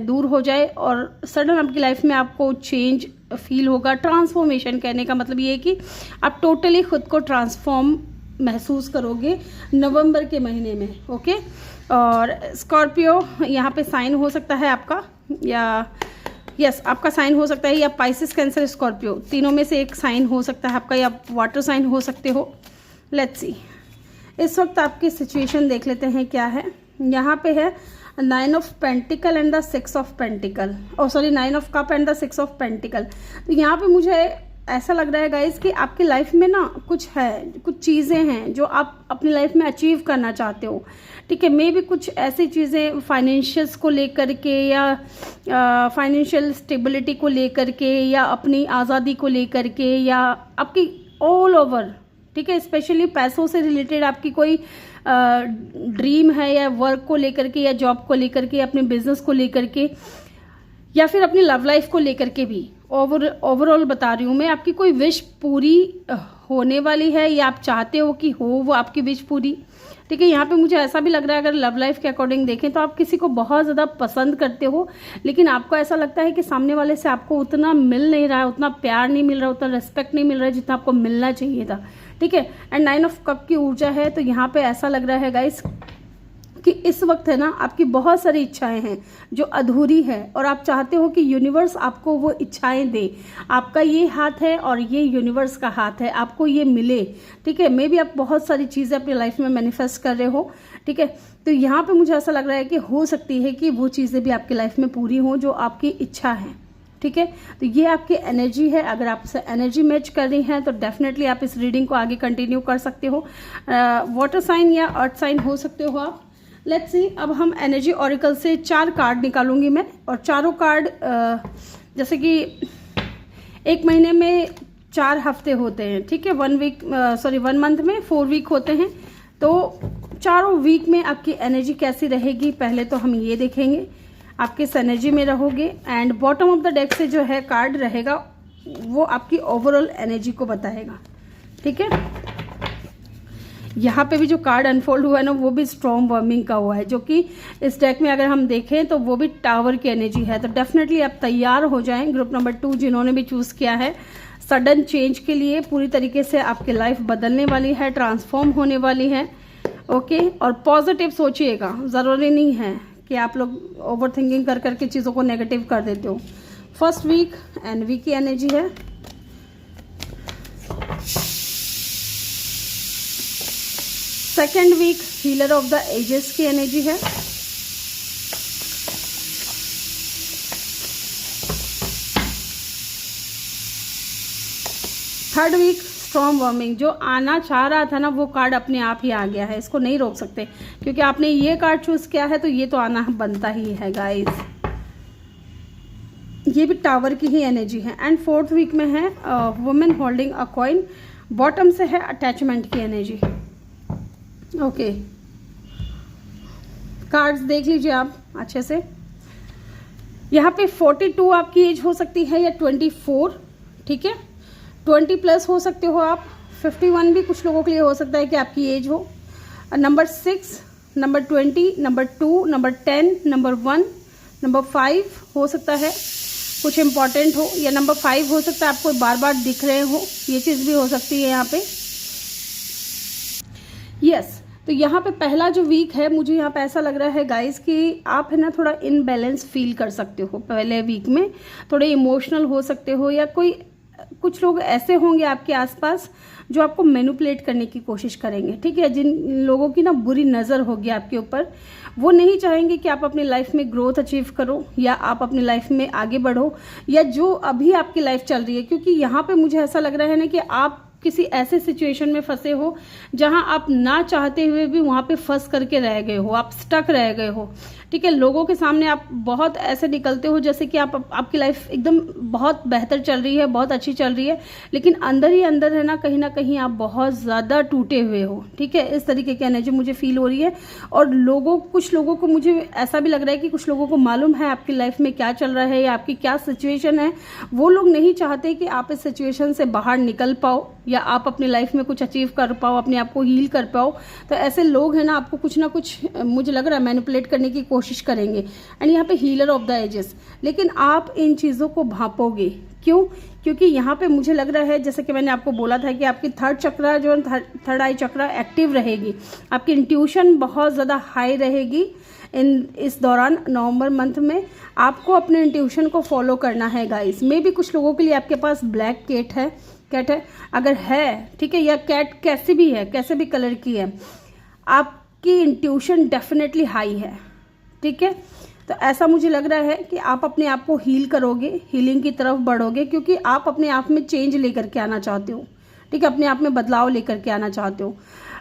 दूर हो जाए और सडन आपकी लाइफ में आपको चेंज फील होगा। ट्रांसफॉर्मेशन कहने का मतलब ये है कि आप टोटली खुद को ट्रांसफॉर्म महसूस करोगे नवंबर के महीने में, ओके। और स्कॉर्पियो यहाँ पे साइन हो सकता है आपका, या यस आपका साइन हो सकता है, या पाइसिस, कैंसर, स्कॉर्पियो, तीनों में से एक साइन हो सकता है आपका, या वाटर साइन हो सकते हो। लेट्स सी इस वक्त आपकी सिचुएशन देख लेते हैं क्या है। यहाँ पे है 9 of pentacle and the 6 of pentacle, और sorry 9 of cup and the 6 of pentacle. तो यहाँ पे मुझे ऐसा लग रहा है गाइस कि आपकी लाइफ में ना कुछ है, कुछ चीज़ें हैं जो आप अपनी लाइफ में अचीव करना चाहते हो, ठीक है। मे भी कुछ ऐसी चीज़ें फाइनेंशियल्स को लेकर के, या फाइनेंशियल स्टेबिलिटी को लेकर के, या अपनी आज़ादी को लेकर के, या आपकी ऑल ओवर, ठीक है, स्पेशली पैसों से रिलेटेड आपकी कोई ड्रीम है, या वर्क को लेकर के, या जॉब को लेकर के, या अपने बिजनेस को लेकर के, या फिर अपनी लव लाइफ को लेकर के भी ओवरऑल बता रही हूँ मैं। आपकी कोई विश पूरी होने वाली है, या आप चाहते हो कि हो वो आपकी विश पूरी, ठीक है। यहाँ पे मुझे ऐसा भी लग रहा है, अगर लव लाइफ के अकॉर्डिंग देखें तो आप किसी को बहुत ज़्यादा पसंद करते हो, लेकिन आपको ऐसा लगता है कि सामने वाले से आपको उतना मिल नहीं रहा है, उतना प्यार नहीं मिल रहा, उतना रिस्पेक्ट नहीं मिल रहा है जितना आपको मिलना चाहिए था, ठीक है। एंड 9 ऑफ कप की ऊर्जा है, तो यहाँ पे ऐसा लग रहा है गाइस कि इस वक्त है ना आपकी बहुत सारी इच्छाएं हैं जो अधूरी है, और आप चाहते हो कि यूनिवर्स आपको वो इच्छाएं दे। आपका ये हाथ है और ये यूनिवर्स का हाथ है, आपको ये मिले, ठीक है। मे बी आप बहुत सारी चीज़ें अपनी लाइफ में मैनिफेस्ट कर रहे हो, ठीक है। तो यहाँ पे मुझे ऐसा लग रहा है कि हो सकती है कि वो चीज़ें भी आपकी लाइफ में पूरी हों जो आपकी इच्छा है, ठीक है। तो ये आपकी एनर्जी है। अगर आपसे एनर्जी मैच कर रही है तो डेफिनेटली आप इस रीडिंग को आगे कंटिन्यू कर सकते हो। वाटर साइन या अर्थ साइन हो सकते हो आप। लेट्स सी, अब हम एनर्जी ऑरिकल से 4 कार्ड निकालूंगी मैं, और चारों कार्ड जैसे कि एक महीने में 4 हफ्ते होते हैं, ठीक है। 1 मंथ में 4 वीक होते हैं, तो चारों वीक में आपकी एनर्जी कैसी रहेगी पहले तो हम ये देखेंगे, आप किस एनर्जी में रहोगे। And bottom of the deck से जो है कार्ड रहेगा वो आपकी ओवरऑल एनर्जी को बताएगा, ठीक है। यहाँ पे भी जो कार्ड अनफोल्ड हुआ है ना, वो भी स्ट्रॉन्ग वर्मिंग का हुआ है, जो कि इस डेक में अगर हम देखें तो वो भी टावर की एनर्जी है। तो डेफिनेटली आप तैयार हो जाएं। ग्रुप नंबर 2 जिन्होंने भी चूज़ किया है सडन चेंज के लिए, पूरी तरीके से आपकी लाइफ बदलने वाली है, ट्रांसफॉर्म होने वाली है, ओके। और पॉजिटिव सोचिएगा, ज़रूरी नहीं है कि आप लोग ओवर थिंकिंग कर करके चीज़ों को नेगेटिव कर देते हो। फर्स्ट वीक एंड वीक की एनर्जी है। Second week healer of the ages की एनर्जी है। थर्ड वीक स्ट्रॉन्ग वार्मिंग, जो आना चाह रहा था ना वो कार्ड अपने आप ही आ गया है, इसको नहीं रोक सकते क्योंकि आपने ये कार्ड चूज किया है तो ये तो आना बनता ही है गाइस। ये भी टावर की ही एनर्जी है। एंड फोर्थ वीक में है women holding a coin, bottom से है अटैचमेंट की एनर्जी, ओके। कार्ड्स देख लीजिए आप अच्छे से। यहाँ पे 42 आपकी एज हो सकती है या 24, ठीक है। 20 प्लस हो सकते हो आप। 51 भी कुछ लोगों के लिए हो सकता है कि आपकी एज हो। Number 6, number 20, number 2, number 10, number 1, number 5 हो सकता है कुछ इंपॉर्टेंट हो, या नंबर 5 हो सकता है आपको बार बार दिख रहे हो, ये चीज़ भी हो सकती है यहाँ पे। यस, तो यहाँ पे पहला जो वीक है, मुझे यहाँ पे ऐसा लग रहा है गाइस कि आप है ना थोड़ा इनबैलेंस फील कर सकते हो। पहले वीक में थोड़े इमोशनल हो सकते हो, या कुछ लोग ऐसे होंगे आपके आसपास जो आपको मैनिपुलेट करने की कोशिश करेंगे, ठीक है। जिन लोगों की ना बुरी नज़र होगी आपके ऊपर, वो नहीं चाहेंगे कि आप अपनी लाइफ में ग्रोथ अचीव करो या आप अपनी लाइफ में आगे बढ़ो, या जो अभी आपकी लाइफ चल रही है। क्योंकि यहाँ पे मुझे ऐसा लग रहा है ना कि आप किसी ऐसे सिचुएशन में फंसे हो जहां आप ना चाहते हुए भी वहां पे फंस करके रह गए हो, आप स्टक रह गए हो, ठीक है। लोगों के सामने आप बहुत ऐसे निकलते हो जैसे कि आपकी लाइफ एकदम बहुत बेहतर चल रही है, बहुत अच्छी चल रही है, लेकिन अंदर ही अंदर है ना कहीं आप बहुत ज़्यादा टूटे हुए हो, ठीक है। इस तरीके की एनर्जी मुझे फील हो रही है। और कुछ लोगों को मुझे ऐसा भी लग रहा है कि कुछ लोगों को मालूम है आपकी लाइफ में क्या चल रहा है या आपकी क्या सिचुएशन है। वो लोग नहीं चाहते कि आप इस सिचुएशन से बाहर निकल पाओ या आप अपनी लाइफ में कुछ अचीव कर पाओ, अपने आप को हील कर पाओ। तो ऐसे लोग हैं ना आपको कुछ ना कुछ, मुझे लग रहा है, मैनिपुलेट करने की कोशिश करेंगे। एंड यहाँ पे हीलर ऑफ द एजेस, लेकिन आप इन चीज़ों को भांपोगे। क्यों? क्योंकि यहाँ पे मुझे लग रहा है, जैसे कि मैंने आपको बोला था, कि आपकी थर्ड चक्रा जो थर्ड आई चक्रा एक्टिव रहेगी, आपकी इंट्यूशन बहुत ज़्यादा हाई रहेगी। इस दौरान नवंबर मंथ में आपको अपने इंट्यूशन को फॉलो करना है गाइस। मे भी कुछ लोगों के लिए आपके पास ब्लैक कैट है, अगर है, ठीक है, या कैट कैसे भी है, कैसे भी कलर की है, आपकी इंट्यूशन डेफिनेटली हाई है, ठीक है। तो ऐसा मुझे लग रहा है कि आप अपने आप को हील करोगे, हीलिंग की तरफ बढ़ोगे, क्योंकि आप अपने आप में चेंज लेकर के आना चाहते हो, ठीक है, अपने आप में बदलाव लेकर के आना चाहते हो।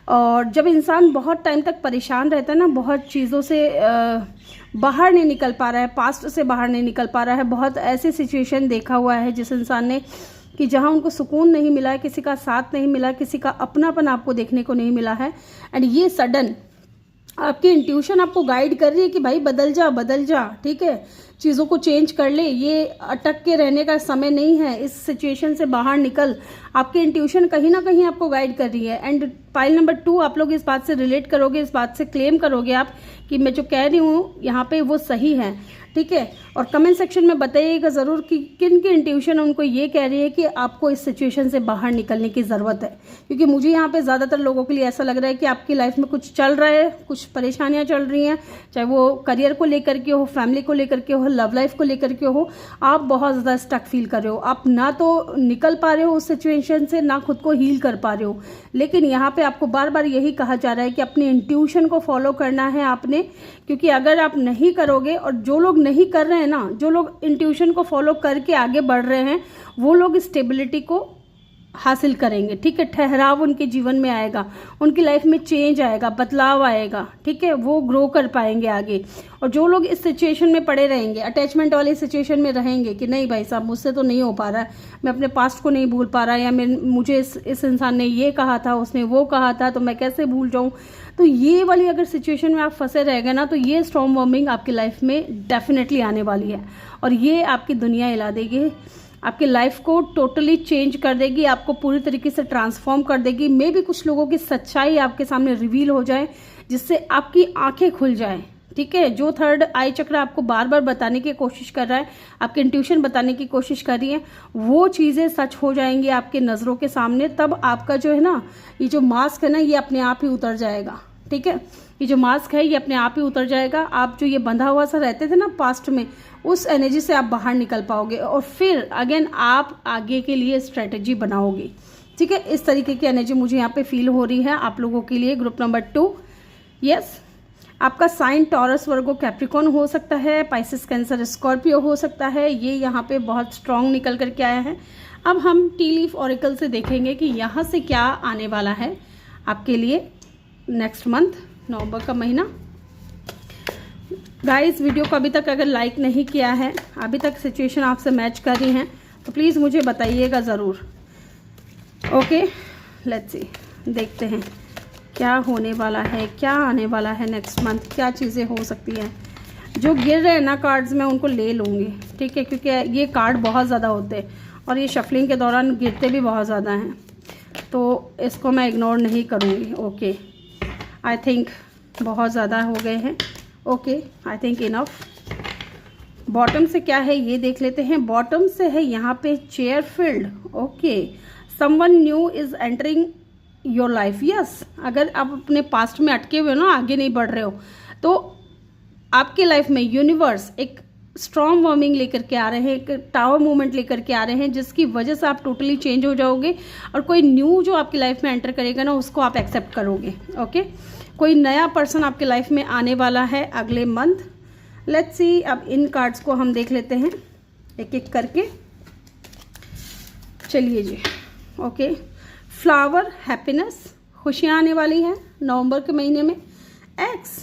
और जब इंसान बहुत टाइम तक परेशान रहता है ना, बहुत चीज़ों से बाहर नहीं निकल पा रहा है, पास्ट से बाहर नहीं निकल पा रहा है, बहुत ऐसे सिचुएशन देखा हुआ है जिस इंसान ने कि जहां उनको सुकून नहीं मिला है, किसी का साथ नहीं मिला, किसी का अपनापन आपको देखने को नहीं मिला है। एंड ये सडन आपकी इंट्यूशन आपको गाइड कर रही है कि भाई बदल जा, ठीक है, चीज़ों को चेंज कर ले, ये अटक के रहने का समय नहीं है, इस सिचुएशन से बाहर निकल। आपकी इंट्यूशन कहीं ना कहीं आपको गाइड कर रही है। एंड पाइल नंबर 2, आप लोग इस बात से रिलेट करोगे, इस बात से क्लेम करोगे आप कि मैं जो कह रही हूँ यहाँ पे वो सही है, ठीक है। और कमेंट सेक्शन में बताइएगा ज़रूर कि किन की इंट्यूशन उनको ये कह रही है कि आपको इस सिचुएशन से बाहर निकलने की ज़रूरत है। क्योंकि मुझे यहाँ पे ज़्यादातर लोगों के लिए ऐसा लग रहा है कि आपकी लाइफ में कुछ चल रहा है, कुछ परेशानियाँ चल रही हैं, चाहे वो करियर को लेकर के हो, फैमिली को लेकर के हो, लव लाइफ को लेकर के हो। आप बहुत ज़्यादा स्टक फील कर रहे हो, आप ना तो निकल पा रहे हो उस सिचुएशन से, ना खुद को हील कर पा रहे हो। लेकिन यहाँ पे आपको बार बार यही कहा जा रहा है कि अपनी इंट्यूशन को फॉलो करना है आपने, क्योंकि अगर आप नहीं करोगे, और जो लोग नहीं कर रहे हैं ना, जो लोग इंट्यूशन को फॉलो करके आगे बढ़ रहे हैं, वो लोग स्टेबिलिटी को हासिल करेंगे, ठीक है। ठहराव उनके जीवन में आएगा, उनकी लाइफ में चेंज आएगा, बदलाव आएगा, ठीक है, वो ग्रो कर पाएंगे आगे। और जो लोग इस सिचुएशन में पड़े रहेंगे, अटैचमेंट वाली सिचुएशन में रहेंगे कि नहीं भाई साहब मुझसे तो नहीं हो पा रहा है, मैं अपने पास्ट को नहीं भूल पा रहा, या मुझे इस इंसान ने ये कहा था, उसने वो कहा था, तो मैं कैसे भूल जाऊँ। तो ये वाली अगर सिचुएशन में आप फंसे रह गए ना, तो ये स्टॉर्म वार्मिंग आपकी लाइफ में डेफिनेटली आने वाली है, और ये आपकी दुनिया हिला देगी, आपकी लाइफ को टोटली चेंज कर देगी, आपको पूरी तरीके से ट्रांसफॉर्म कर देगी। मे भी कुछ लोगों की सच्चाई आपके सामने रिवील हो जाए, जिससे आपकी आंखें खुल जाएं, ठीक है। जो थर्ड आई चक्र आपको बार बार बताने की कोशिश कर रहा है, आपकी इंट्यूशन बताने की कोशिश कर रही है, वो चीज़ें सच हो जाएंगी आपके नज़रों के सामने। तब आपका जो है ना, ये जो मास्क है ना, ये अपने आप ही उतर जाएगा, ठीक है। ये जो मास्क है ये अपने आप ही उतर जाएगा। आप जो ये बंधा हुआ सा रहते थे ना पास्ट में, उस एनर्जी से आप बाहर निकल पाओगे, और फिर अगेन आप आगे के लिए स्ट्रेटेजी बनाओगे, ठीक है। इस तरीके की एनर्जी मुझे यहाँ पे फील हो रही है आप लोगों के लिए। ग्रुप नंबर 2, यस, आपका साइन टॉरस, वर्गो, कैप्रिकॉन हो सकता है, पाइसेस, कैंसर, स्कॉर्पियो हो सकता है। ये यहाँ पे बहुत स्ट्रांग निकल करके आया है। अब हम टी लीफ ऑरिकल से देखेंगे कि यहाँ से क्या आने वाला है आपके लिए नेक्स्ट मंथ, नवंबर का महीना। गाइस, वीडियो को अभी तक अगर लाइक नहीं किया है, अभी तक सिचुएशन आपसे मैच कर रही हैं, तो प्लीज़ मुझे बताइएगा ज़रूर। ओके, लेट्स सी, देखते हैं क्या होने वाला है, क्या आने वाला है नेक्स्ट मंथ, क्या चीज़ें हो सकती हैं। जो गिर रहे हैं ना कार्ड्स, मैं उनको ले लूँगी, ठीक है, क्योंकि ये कार्ड बहुत ज़्यादा होते हैं और ये शफलिंग के दौरान गिरते भी बहुत ज़्यादा हैं, तो इसको मैं इग्नोर नहीं करूँगी। ओके, आई थिंक बहुत ज़्यादा हो गए हैं। Okay, I think enough. Bottom से क्या है ये देख लेते हैं। बॉटम से है यहाँ पे chair field. Okay, someone new is entering your life. Yes, अगर आप अपने पास्ट में अटके हुए हो ना, आगे नहीं बढ़ रहे हो, तो आपके लाइफ में यूनिवर्स एक स्ट्रॉन्ग वार्मिंग लेकर के आ रहे हैं, एक टावर मूवमेंट लेकर के आ रहे हैं, जिसकी वजह से आप टोटली चेंज हो जाओगे और कोई न्यू जो आपकी लाइफ में एंटर करेगा ना, उसको आप एक्सेप्ट करोगे। ओके, कोई नया पर्सन आपके लाइफ में आने वाला है अगले मंथ। लेट्स सी, अब इन कार्ड्स को हम देख लेते हैं एक एक करके। चलिए जी। ओके, फ्लावर, हैप्पीनेस, खुशियाँ आने वाली हैं नवंबर के महीने में। X,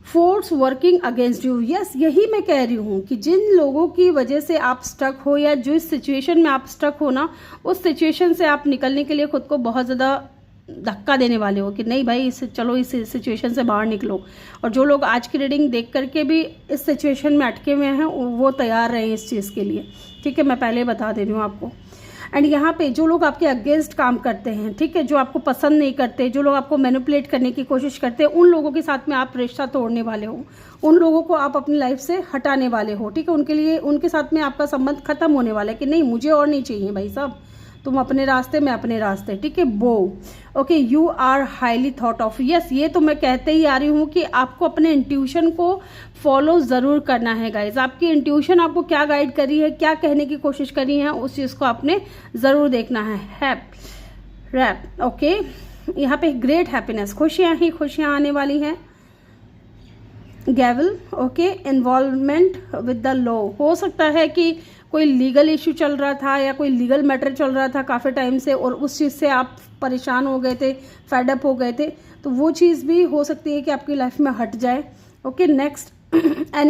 force working against you. Yes, यही मैं कह रही हूँ कि जिन लोगों की वजह से आप स्टक हो या जिस सिचुएशन में आप स्टक हो ना, उस सिचुएशन से आप निकलने के लिए खुद को बहुत ज़्यादा धक्का देने वाले हो कि नहीं भाई, चलो इस सिचुएशन से बाहर निकलो। और जो लोग आज की रीडिंग देख करके भी इस सिचुएशन में अटके हुए हैं, वो तैयार रहे इस चीज़ के लिए। ठीक है, मैं पहले बता दे रही हूँ आपको। एंड यहाँ पे जो लोग आपके अगेंस्ट काम करते हैं, ठीक है, जो आपको पसंद नहीं करते, जो लोग आपको मैनिपुलेट करने की कोशिश करते हैं, उन लोगों के साथ में आप रिश्ता तोड़ने वाले हो, उन लोगों को आप अपनी लाइफ से हटाने वाले हो। ठीक है, उनके लिए, उनके साथ में आपका संबंध खत्म होने वाला है कि नहीं, मुझे और नहीं चाहिए भाई साहब, तुम अपने रास्ते, मैं अपने रास्ते। ठीक है, bow. Okay, you are highly thought of. Yes, ये तो मैं कहते ही आ रही हूँ कि आपको अपने इंट्यूशन को फॉलो ज़रूर करना है गाइज। आपकी इंट्यूशन आपको क्या गाइड करी है, क्या कहने की कोशिश करी है, उस चीज़ को आपने ज़रूर देखना है। रैप। ओके, यहाँ पे ग्रेट हैप्पीनेस, खुशियाँ ही खुशियाँ आने वाली हैं। Gavel. Okay, involvement with the law. हो सकता है कि कोई लीगल इशू चल रहा था या कोई लीगल मैटर चल रहा था काफ़ी टाइम से, और उस चीज़ से आप परेशान हो गए थे, फेड अप हो गए थे, तो वो चीज़ भी हो सकती है कि आपकी लाइफ में हट जाए। Okay, next, an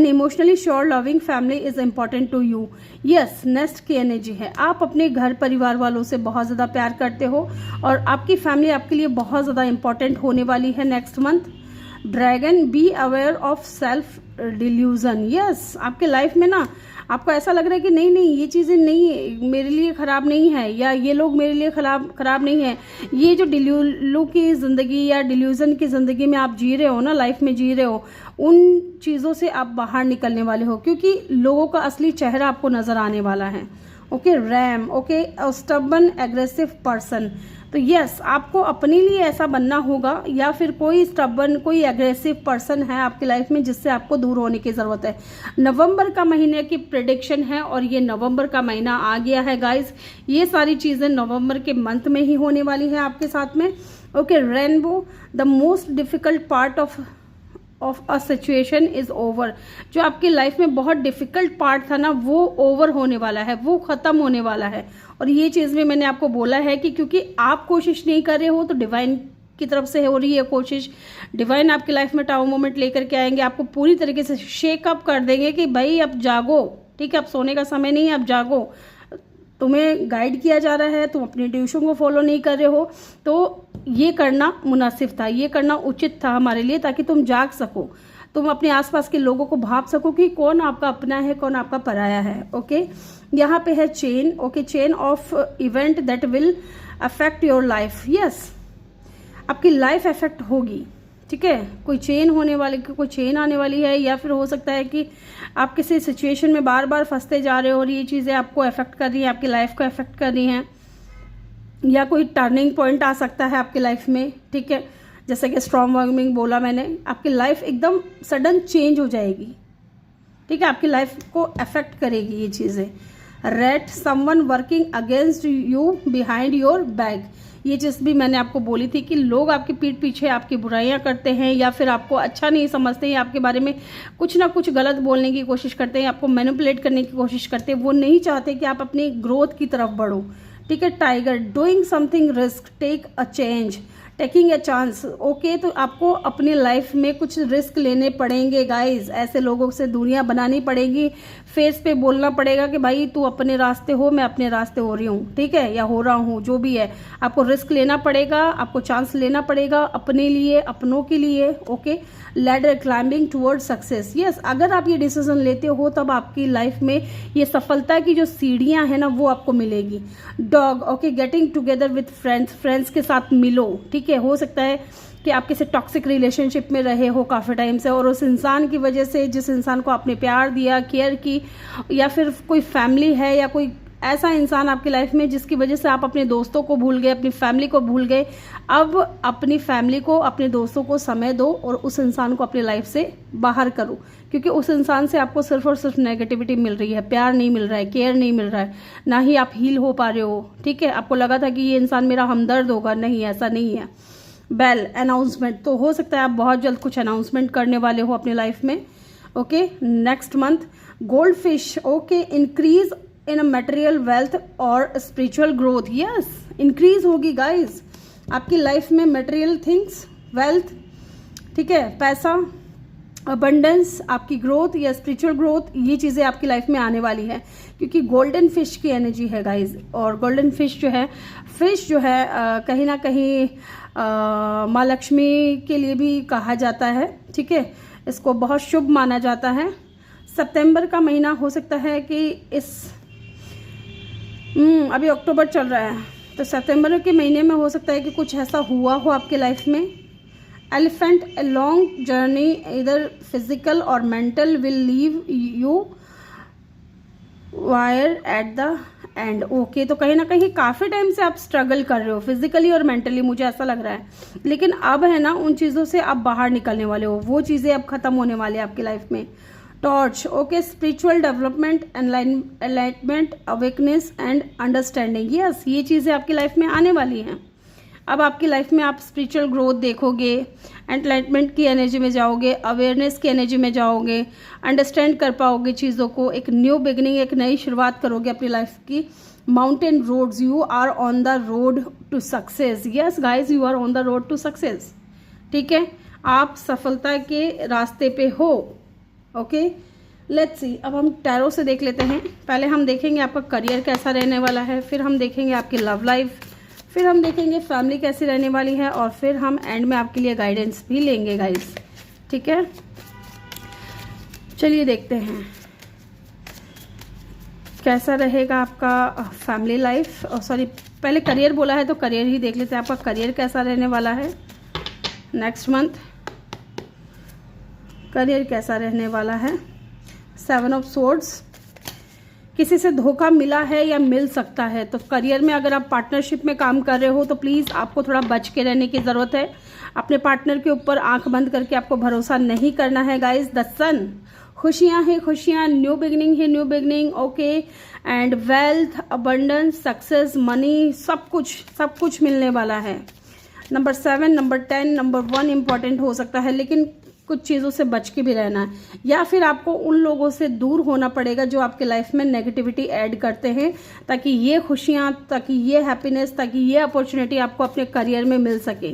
emotionally sure loving family is important to you. Yes, next की एनर्जी है, आप अपने घर परिवार वालों से बहुत ज़्यादा प्यार करते हो और आपकी फैमिली आपके लिए बहुत ज़्यादा इंपॉर्टेंट होने वाली है next month. Dragon, be aware of self delusion. Yes, आपके लाइफ में ना आपको ऐसा लग रहा है कि नहीं नहीं, ये चीज़ें नहीं मेरे लिए ख़राब नहीं है, या ये लोग मेरे लिए खराब नहीं है। ये जो डिल्यूलू की ज़िंदगी या डिल्यूजन की ज़िंदगी में आप जी रहे हो ना, लाइफ में जी रहे हो, उन चीज़ों से आप बाहर निकलने वाले हो, क्योंकि लोगों का असली चेहरा आपको नज़र आने वाला है। Okay, RAM. Okay, stubborn aggressive person. तो यस, आपको अपने लिए ऐसा बनना होगा, या फिर कोई स्टबर्न, कोई एग्रेसिव पर्सन है आपकी लाइफ में जिससे आपको दूर होने की ज़रूरत है। नवंबर का महीने की प्रेडिक्शन है और ये नवंबर का महीना आ गया है गाइस। ये सारी चीज़ें नवंबर के मंथ में ही होने वाली है आपके साथ में। Okay, rainbow, the most difficult part of a situation is over. जो आपकी लाइफ में बहुत डिफिकल्ट पार्ट था ना, वो ओवर होने वाला है, वो खत्म होने वाला है। और ये चीज़ भी मैंने आपको बोला है कि क्योंकि आप कोशिश नहीं कर रहे हो, तो डिवाइन की तरफ से हो रही है कोशिश। डिवाइन आपकी लाइफ में टावर मोमेंट लेकर के आएंगे, आपको पूरी तरीके से शेक अप कर देंगे कि भाई अब जागो। ठीक है, अब सोने का समय नहीं है, अब जागो। तुम्हें गाइड किया जा रहा है, तुम अपनी ट्यूशन को फॉलो नहीं कर रहे हो, तो ये करना मुनासिब था, ये करना उचित था हमारे लिए, ताकि तुम जाग सको, तुम अपने आसपास के लोगों को भाप सको कि कौन आपका अपना है, कौन आपका पराया है। ओके, यहाँ पे है chain. Okay, chain of event that will affect your life. Yes, आपकी लाइफ अफेक्ट होगी। ठीक है, कोई चेन होने वाली, कोई चेन आने वाली है, या फिर हो सकता है कि आप किसी सिचुएशन में बार बार फंसते जा रहे हो और ये चीज़ें आपको अफेक्ट कर रही हैं, आपकी लाइफ को अफेक्ट कर रही हैं, या कोई टर्निंग पॉइंट आ सकता है आपकी लाइफ में। ठीक है, जैसे कि स्ट्रॉन्ग वार्मिंग बोला मैंने, आपकी लाइफ एकदम सडन चेंज हो जाएगी। ठीक है, आपकी लाइफ को अफेक्ट करेगी ये चीज़ें। Rate, someone working against you behind your back. ये चीज़ भी मैंने आपको बोली थी कि लोग आपकी पीठ पीछे आपकी बुराइयां करते हैं, या फिर आपको अच्छा नहीं समझते हैं, आपके बारे में कुछ ना कुछ गलत बोलने की कोशिश करते हैं, आपको मैनिपुलेट करने की कोशिश करते हैं। वो नहीं चाहते कि आप अपनी ग्रोथ की तरफ बढ़ो। ठीक है, tiger, doing something risk, take a change, taking a chance. Okay, तो आपको अपनी लाइफ में कुछ रिस्क लेने पड़ेंगे गाइज, ऐसे लोगों से दूरियां बनानी पड़ेगी, फेस पे बोलना पड़ेगा कि भाई तू अपने रास्ते हो, मैं अपने रास्ते हो रही हूँ। ठीक है, या हो रहा हूँ, जो भी है, आपको रिस्क लेना पड़ेगा, आपको चांस लेना पड़ेगा अपने लिए, अपनों के लिए। Okay, ladder climbing towards success. Yes, अगर आप ये डिसीजन लेते हो तब आपकी लाइफ में ये सफलता की जो सीढ़ियां हैं ना, वो आपको मिलेगी। Dog. Okay, getting together with friends, friends के साथ मिलो। ठीक है, हो सकता है कि आप किसी टॉक्सिक रिलेशनशिप में रहे हो काफ़ी टाइम से, और उस इंसान की वजह से, जिस इंसान को आपने प्यार दिया, केयर की, या फिर कोई फैमिली है या कोई ऐसा इंसान आपकी लाइफ में जिसकी वजह से आप अपने दोस्तों को भूल गए, अपनी फैमिली को भूल गए। अब अपनी फैमिली को, अपने दोस्तों को समय दो और उस इंसान को अपनी लाइफ से बाहर करो, क्योंकि उस इंसान से आपको सिर्फ और सिर्फ नेगेटिविटी मिल रही है, प्यार नहीं मिल रहा है, केयर नहीं मिल रहा है, ना ही आप हील हो पा रहे हो। ठीक है, आपको लगा था कि ये इंसान मेरा हमदर्द होगा, नहीं, ऐसा नहीं है। बेल अनाउंसमेंट, तो हो सकता है आप बहुत जल्द कुछ अनाउंसमेंट करने वाले हो अपनी लाइफ में। Okay, next month gold fish, okay, increase in a material wealth और स्पिरिचुअल ग्रोथ। यस, इंक्रीज होगी गाइज आपकी लाइफ में मटेरियल थिंग्स, वेल्थ, ठीक है, पैसा, अबंडेंस, आपकी ग्रोथ या स्पिरिचुअल ग्रोथ, ये चीज़ें आपकी लाइफ में आने वाली है, क्योंकि गोल्डन फिश की एनर्जी है गाइज। और गोल्डन फिश जो है कहीं ना कहीं माँ लक्ष्मी के लिए भी कहा जाता है। ठीक है, इसको बहुत शुभ माना जाता है। सितंबर का महीना हो सकता है कि अभी अक्टूबर चल रहा है, तो सितंबर के महीने में हो सकता है कि कुछ ऐसा हुआ हो आपके लाइफ में। एलिफेंट, ए लॉन्ग जर्नी इधर फिजिकल और mental will leave you wire eight the and. Okay, तो कहीं ना कहीं काफ़ी टाइम से आप स्ट्रगल कर रहे हो फिजिकली और मेंटली, मुझे ऐसा लग रहा है, लेकिन अब है ना उन चीज़ों से आप बाहर निकलने वाले हो, वो चीज़ें अब खत्म होने वाली है आपकी लाइफ में। Torch, okay, spiritual development, enlightenment, awakeness and understanding. Yes, ये चीज़ें आपकी लाइफ में आने वाली हैं। अब आपकी लाइफ में आप स्पिरिचुअल ग्रोथ देखोगे, एनलाइटमेंट की एनर्जी में जाओगे, अवेयरनेस की एनर्जी में जाओगे, अंडरस्टैंड कर पाओगे चीज़ों को, एक न्यू बिगनिंग, एक नई शुरुआत करोगे अपनी लाइफ की। Mountain roads, you are on the road to success. Yes guys, you are on the road to success. ठीक है, आप सफलता के रास्ते पे हो। ओके, लेट्स सी, अब हम टैरो से देख लेते हैं। पहले हम देखेंगे आपका करियर कैसा रहने वाला है, फिर हम देखेंगे आपकी लव लाइफ, फिर हम देखेंगे फैमिली कैसी रहने वाली है, और फिर हम एंड में आपके लिए गाइडेंस भी लेंगे गाइस। ठीक है, चलिए देखते हैं कैसा रहेगा आपका फैमिली लाइफ। सॉरी, पहले करियर बोला है तो करियर ही देख लेते हैं, आपका करियर कैसा रहने वाला है नेक्स्ट मंथ। करियर कैसा रहने वाला है, 7 ऑफ सोर्ड्स, किसी से धोखा मिला है या मिल सकता है, तो करियर में अगर आप पार्टनरशिप में काम कर रहे हो तो प्लीज़ आपको थोड़ा बच के रहने की ज़रूरत है। अपने पार्टनर के ऊपर आंख बंद करके आपको भरोसा नहीं करना है गाइस। द सन, खुशियां हैं, खुशियां, न्यू बिगनिंग है, new beginning, okay, and wealth, abundance, success, money, सब कुछ मिलने वाला है। नंबर 7, नंबर 10, नंबर 1 इंपॉर्टेंट हो सकता है, लेकिन कुछ चीज़ों से बच के भी रहना है, या फिर आपको उन लोगों से दूर होना पड़ेगा जो आपके लाइफ में नेगेटिविटी ऐड करते हैं, ताकि ये खुशियाँ, ताकि ये हैप्पीनेस, ताकि ये अपॉर्चुनिटी आपको अपने करियर में मिल सके।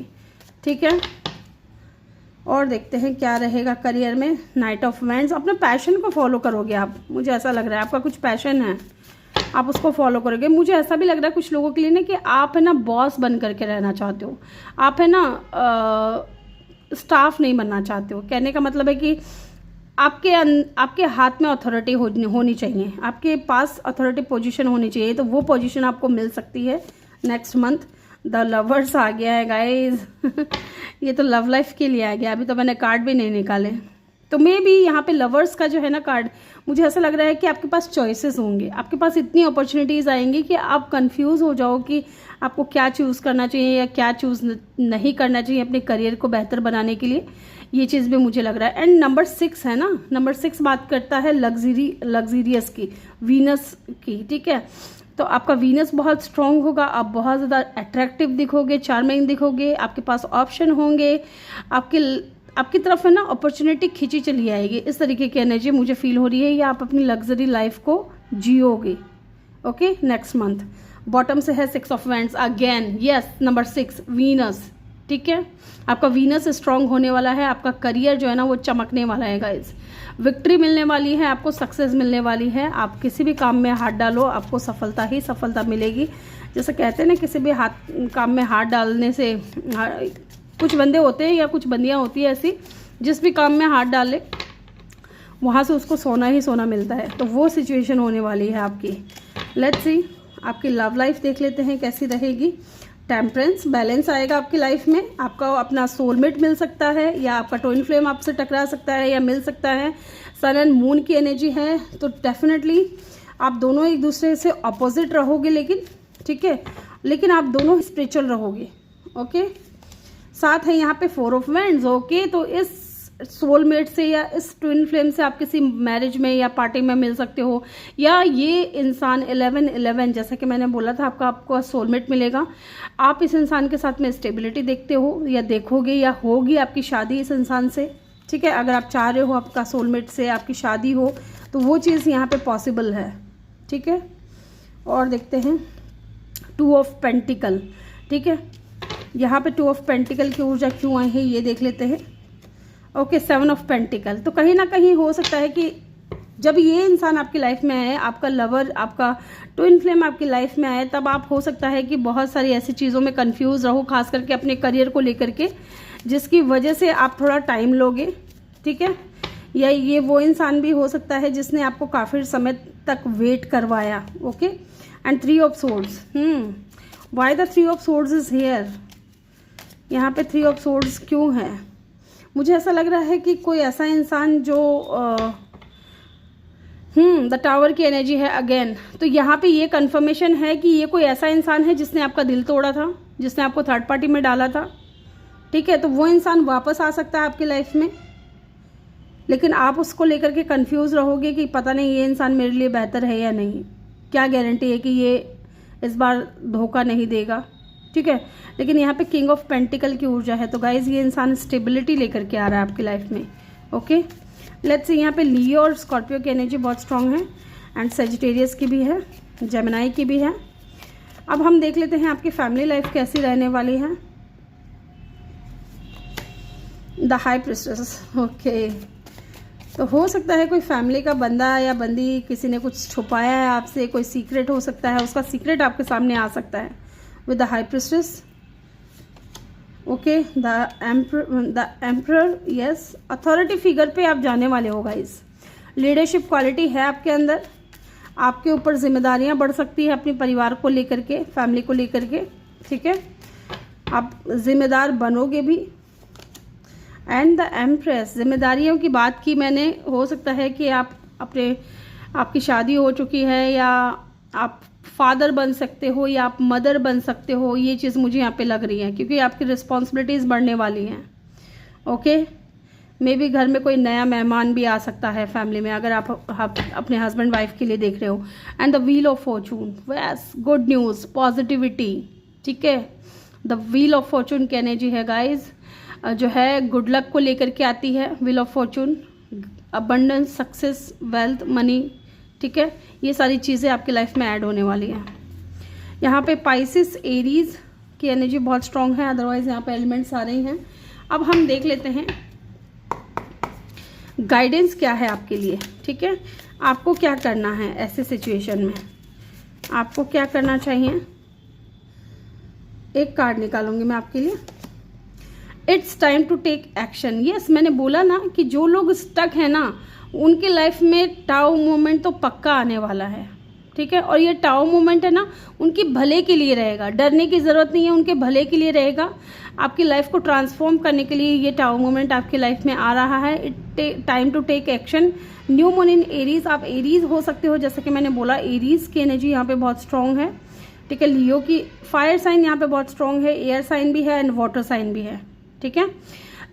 ठीक है, और देखते हैं क्या रहेगा करियर में। नाइट ऑफ वैंड्स, अपने पैशन को फॉलो करोगे आप, मुझे ऐसा लग रहा है आपका कुछ पैशन है, आप उसको फॉलो करोगे। मुझे ऐसा भी लग रहा है कुछ लोगों के लिए ना कि आप है ना बॉस बन करके रहना चाहते हो, आप है ना स्टाफ नहीं बनना चाहते हो। कहने का मतलब है कि आपके हाथ में अथॉरिटी होनी चाहिए, आपके पास अथॉरिटी पोजीशन होनी चाहिए, तो वो पोजीशन आपको मिल सकती है नेक्स्ट मंथ। द लवर्स आ गया है गाइज ये तो लव लाइफ के लिए आ गया, अभी तो मैंने कार्ड भी नहीं निकाले। तो मे भी यहाँ पे लवर्स का जो है ना कार्ड, मुझे ऐसा लग रहा है कि आपके पास चॉइसेस होंगे, आपके पास इतनी अपॉर्चुनिटीज़ आएंगी कि आप कंफ्यूज हो जाओ कि आपको क्या चूज़ करना चाहिए या क्या चूज़ नहीं करना चाहिए अपने करियर को बेहतर बनाने के लिए। ये चीज़ भी मुझे लग रहा है। एंड नंबर 6 है ना, नंबर 6 बात करता है लग्जरियस की, वीनस की। ठीक है, तो आपका वीनस बहुत स्ट्रांग होगा, आप बहुत ज़्यादा अट्रैक्टिव दिखोगे, चार्मिंग दिखोगे, आपके पास ऑप्शन होंगे, आपकी तरफ है ना अपॉर्चुनिटी खींची चली आएगी। इस तरीके की एनर्जी मुझे फील हो रही है, या आप अपनी लग्जरी लाइफ को जियोगे। Okay, next month. बॉटम से है 6 of wands again, yes, number 6 Venus. ठीक है, आपका वीनस स्ट्रांग होने वाला है, आपका करियर जो है ना वो चमकने वाला है गाइज। विक्ट्री मिलने वाली है, आपको सक्सेस मिलने वाली है। आप किसी भी काम में हाथ डालो, आपको सफलता ही सफलता मिलेगी। जैसे कहते हैं ना, किसी भी काम में हाथ डालने से, कुछ बंदे होते हैं या कुछ बंदियां होती है ऐसी, जिस भी काम में हाथ डाले वहाँ से उसको सोना ही सोना मिलता है, तो वो सिचुएशन होने वाली है आपकी। लेट्स सी, आपकी लव लाइफ देख लेते हैं कैसी रहेगी। टेम्परेंस, बैलेंस आएगा आपकी लाइफ में, आपका अपना सोलमेट मिल सकता है, या आपका ट्विन फ्लेम आपसे टकरा सकता है या मिल सकता है। सन एंड मून की एनर्जी है, तो डेफिनेटली आप दोनों एक दूसरे से अपोजिट रहोगे, लेकिन ठीक है, लेकिन आप दोनों स्पिरिचुअल रहोगे। ओके, साथ है यहाँ पे 4 ऑफ वैंड्स। ओके, तो इस सोलमेट से या इस ट्विन फ्लेम से आप किसी मैरिज में या पार्टी में मिल सकते हो, या ये इंसान 11-11 जैसा कि मैंने बोला था आपको सोलमेट मिलेगा। आप इस इंसान के साथ में स्टेबिलिटी देखते हो या देखोगे, या होगी आपकी शादी इस इंसान से। ठीक है, अगर आप चाह रहे हो आपका सोलमेट से आपकी शादी हो तो वो चीज़ यहाँ पे पॉसिबल है। ठीक है, और देखते हैं 2 ऑफ पेंटिकल। ठीक है, यहाँ पे 2 ऑफ पेंटिकल की ऊर्जा क्यों आई है ये देख लेते हैं। Okay, 7 of pentacle. तो कहीं ना कहीं हो सकता है कि जब ये इंसान आपकी लाइफ में आए, आपका लवर, आपका ट्विन फ्लेम आपकी लाइफ में आए, तब आप हो सकता है कि बहुत सारी ऐसी चीज़ों में कंफ्यूज रहो, खास करके अपने करियर को लेकर के, जिसकी वजह से आप थोड़ा टाइम लोगे। ठीक है, या ये वो इंसान भी हो सकता है जिसने आपको काफ़ी समय तक वेट करवाया। Okay, and 3 of swords. Why the 3 of swords is here? यहाँ पे 3 ऑफ सोर्ड्स क्यों है? मुझे ऐसा लग रहा है कि कोई ऐसा इंसान जो द टावर की एनर्जी है अगेन। तो यहाँ पे ये कंफर्मेशन है कि ये कोई ऐसा इंसान है जिसने आपका दिल तोड़ा था, जिसने आपको थर्ड पार्टी में डाला था। ठीक है, तो वो इंसान वापस आ सकता है आपकी लाइफ में, लेकिन आप उसको लेकर के कंफ्यूज रहोगे कि पता नहीं ये इंसान मेरे लिए बेहतर है या नहीं। क्या गारंटी है कि ये इस बार धोखा नहीं देगा। ठीक है, लेकिन यहाँ पे किंग ऑफ पेंटिकल की ऊर्जा है। तो गाइज ये इंसान स्टेबिलिटी लेकर के आ रहा है आपकी लाइफ में। ओके, लेट्स सी, यहाँ पे लियो और स्कॉर्पियो की एनर्जी बहुत स्ट्रांग है, एंड सेजिटेरियस की भी है, जेमिनाई की भी है। अब हम देख लेते हैं आपकी फैमिली लाइफ कैसी रहने वाली है। The high priestess. ओके, तो हो सकता है कोई फैमिली का बंदा या बंदी, किसी ने कुछ छुपाया है आपसे, कोई सीक्रेट हो सकता है, उसका सीक्रेट आपके सामने आ सकता है with the high priestess. Okay, the emperor. Yes, authority figure पे आप जाने वाले हो गाइस। लीडरशिप क्वालिटी है आपके अंदर, आपके ऊपर जिम्मेदारियां बढ़ सकती है अपने परिवार को लेकर के, फैमिली को लेकर के। ठीक है, आप जिम्मेदार बनोगे भी। एंड द एम्प्रेस, जिम्मेदारियों की बात की मैंने। हो सकता है कि आपकी शादी हो चुकी है, या आप फादर बन सकते हो, या आप मदर बन सकते हो। ये चीज़ मुझे यहाँ पे लग रही है, क्योंकि आपकी रिस्पॉन्सिबिलिटीज़ बढ़ने वाली हैं। ओके, मे बी घर में कोई नया मेहमान भी आ सकता है फैमिली में, अगर आप अपने हस्बैंड वाइफ के लिए देख रहे हो। And the wheel of Fortune, वैस गुड न्यूज़, पॉजिटिविटी। ठीक है, द व्हील ऑफ फॉर्चून की एनर्जी है गाइज, जो है गुड लक को लेकर के आती है। Wheel of Fortune, abundance, success, wealth, money. ठीक है, ये सारी चीज़ें आपकी लाइफ में ऐड होने वाली हैं। यहाँ पे पाइसिस, एरीज की एनर्जी बहुत स्ट्रांग है, अदरवाइज यहाँ पे एलिमेंट्स आ रही हैं। अब हम देख लेते हैं गाइडेंस क्या है आपके लिए। ठीक है, आपको क्या करना है ऐसे सिचुएशन में, आपको क्या करना चाहिए। एक कार्ड निकालूंगी मैं आपके लिए। It's time to take action. Yes, मैंने बोला ना कि जो लोग स्टक है ना, उनके लाइफ में टाओ मोमेंट तो पक्का आने वाला है। ठीक है, और ये टाओ मोमेंट है ना, उनके भले के लिए रहेगा, डरने की ज़रूरत नहीं है, उनके भले के लिए रहेगा। आपकी लाइफ को ट्रांसफॉर्म करने के लिए ये टाओ मोमेंट आपकी लाइफ में आ रहा है। It time to take action. New moon in Aries, आप एरीज हो सकते हो, जैसे कि मैंने बोला एरीज की एनर्जी यहाँ पे बहुत स्ट्रांग है। ठीक है, लियो की फायर साइन यहाँ पे बहुत स्ट्रांग है, एयर साइन भी है एंड वाटर साइन भी है। ठीक है,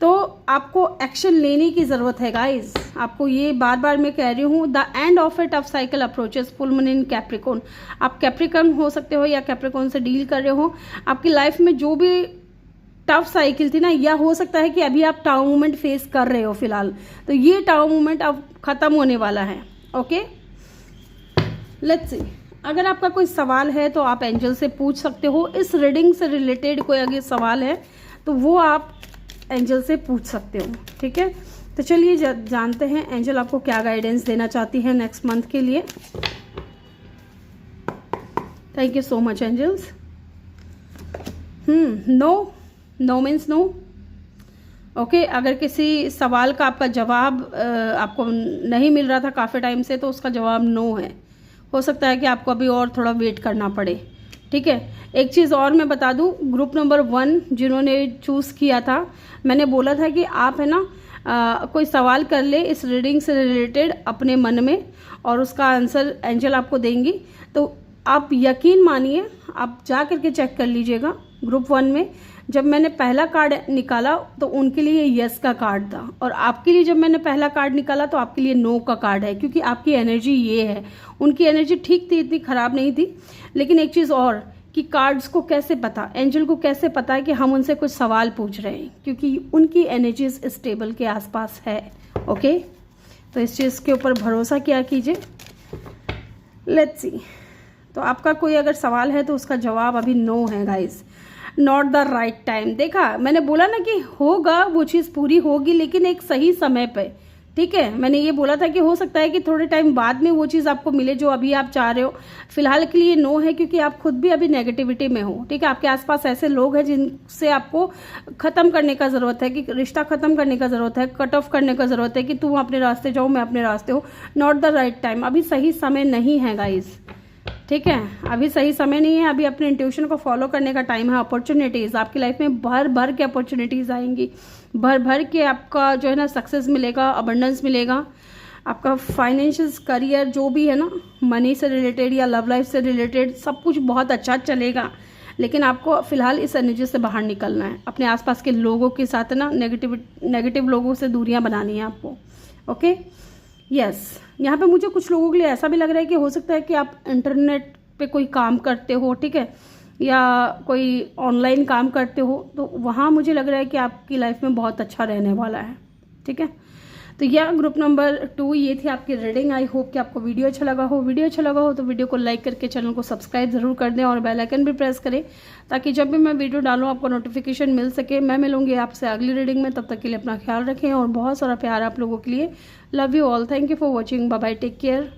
तो आपको एक्शन लेने की ज़रूरत है गाइज। आपको ये बार बार मैं कह रही हूँ, the end of A tough cycle approaches, full moon in Capricorn. आप कैप्रिकॉर्न हो सकते हो या कैप्रिकॉर्न से डील कर रहे हो। आपकी लाइफ में जो भी टफ साइकिल थी ना, या हो सकता है कि अभी आप टाउ मूवमेंट फेस कर रहे हो फिलहाल, तो ये टाउ मूवमेंट अब खत्म होने वाला है। ओके, लेट्स सी, अगर आपका कोई सवाल है तो आप एंजल से पूछ सकते हो। इस रीडिंग से रिलेटेड कोई अगर सवाल है तो वो आप एंजल से पूछ सकते हो। ठीक है, तो चलिए जानते हैं एंजल आपको क्या गाइडेंस देना चाहती है नेक्स्ट मंथ के लिए। Thank you so much angels. No means no. Okay, अगर किसी सवाल का आपका जवाब आपको नहीं मिल रहा था काफ़ी टाइम से, तो उसका जवाब नो है। हो सकता है कि आपको अभी और थोड़ा वेट करना पड़े। ठीक है, एक चीज़ और मैं बता दूं, ग्रुप नंबर 1 जिन्होंने चूज़ किया था, मैंने बोला था कि आप है ना कोई सवाल कर ले इस रीडिंग से रिलेटेड अपने मन में और उसका आंसर एंजल आपको देंगी, तो आप यकीन मानिए आप जा करके चेक कर लीजिएगा। ग्रुप 1 में जब मैंने पहला कार्ड निकाला तो उनके लिए यस का कार्ड था, और आपके लिए जब मैंने पहला कार्ड निकाला तो आपके लिए नो का कार्ड है, क्योंकि आपकी एनर्जी ये है। उनकी एनर्जी ठीक थी, इतनी ख़राब नहीं थी। लेकिन एक चीज़ और कि कार्ड्स को कैसे पता, एंजल को कैसे पता है कि हम उनसे कुछ सवाल पूछ रहे हैं, क्योंकि उनकी एनर्जीज इस टेबल के आसपास है। ओके, तो इस चीज़ के ऊपर भरोसा किया कीजिए। लेट्स सी, तो आपका कोई अगर सवाल है तो उसका जवाब अभी नो है guys, not the right time. देखा, मैंने बोला ना कि होगा, वो चीज़ पूरी होगी, लेकिन एक सही समय पे। ठीक है, मैंने ये बोला था कि हो सकता है कि थोड़े टाइम बाद में वो चीज़ आपको मिले जो अभी आप चाह रहे हो। फिलहाल के लिए नो है, क्योंकि आप खुद भी अभी नेगेटिविटी में हो। ठीक है, आपके आसपास ऐसे लोग हैं जिनसे आपको ख़त्म करने का ज़रूरत है, कि रिश्ता ख़त्म करने का ज़रूरत है, कट ऑफ करने का ज़रूरत है, कि तुम अपने रास्ते जाओ, मैं अपने रास्ते हो। नॉट द राइट टाइम, अभी सही समय नहीं है गाइज। ठीक है, अभी सही समय नहीं है, अभी अपने इंट्यूशन को फॉलो करने का टाइम है। अपॉर्चुनिटीज़ आपकी लाइफ में भर भर के अपॉर्चुनिटीज़ आएंगी, भर भर के आपका जो है ना सक्सेस मिलेगा, अबंडेंस मिलेगा। आपका फाइनेंशियल करियर जो भी है ना, मनी से रिलेटेड या लव लाइफ से रिलेटेड, सब कुछ बहुत अच्छा चलेगा। लेकिन आपको फिलहाल इस एनर्जी से बाहर निकलना है। अपने आसपास के लोगों के साथ ना नेगेटिव लोगों से दूरियां बनानी है आपको। ओके, यस, यहाँ पे मुझे कुछ लोगों के लिए ऐसा भी लग रहा है कि हो सकता है कि आप इंटरनेट पे कोई काम करते हो, ठीक है, या कोई ऑनलाइन काम करते हो, तो वहाँ मुझे लग रहा है कि आपकी लाइफ में बहुत अच्छा रहने वाला है। ठीक है, तो यह ग्रुप नंबर 2 ये थी आपकी रीडिंग। आई होप कि आपको वीडियो अच्छा लगा हो। वीडियो अच्छा लगा हो तो वीडियो को लाइक करके चैनल को सब्सक्राइब जरूर कर दें और बेल आइकन भी प्रेस करें, ताकि जब भी मैं वीडियो डालूँ आपको नोटिफिकेशन मिल सके। मैं मिलूंगी आपसे अगली रीडिंग में, तब तक के लिए अपना ख्याल रखें और बहुत सारा प्यार आप लोगों के लिए। Love you all, thank you for watching, bye bye, take care.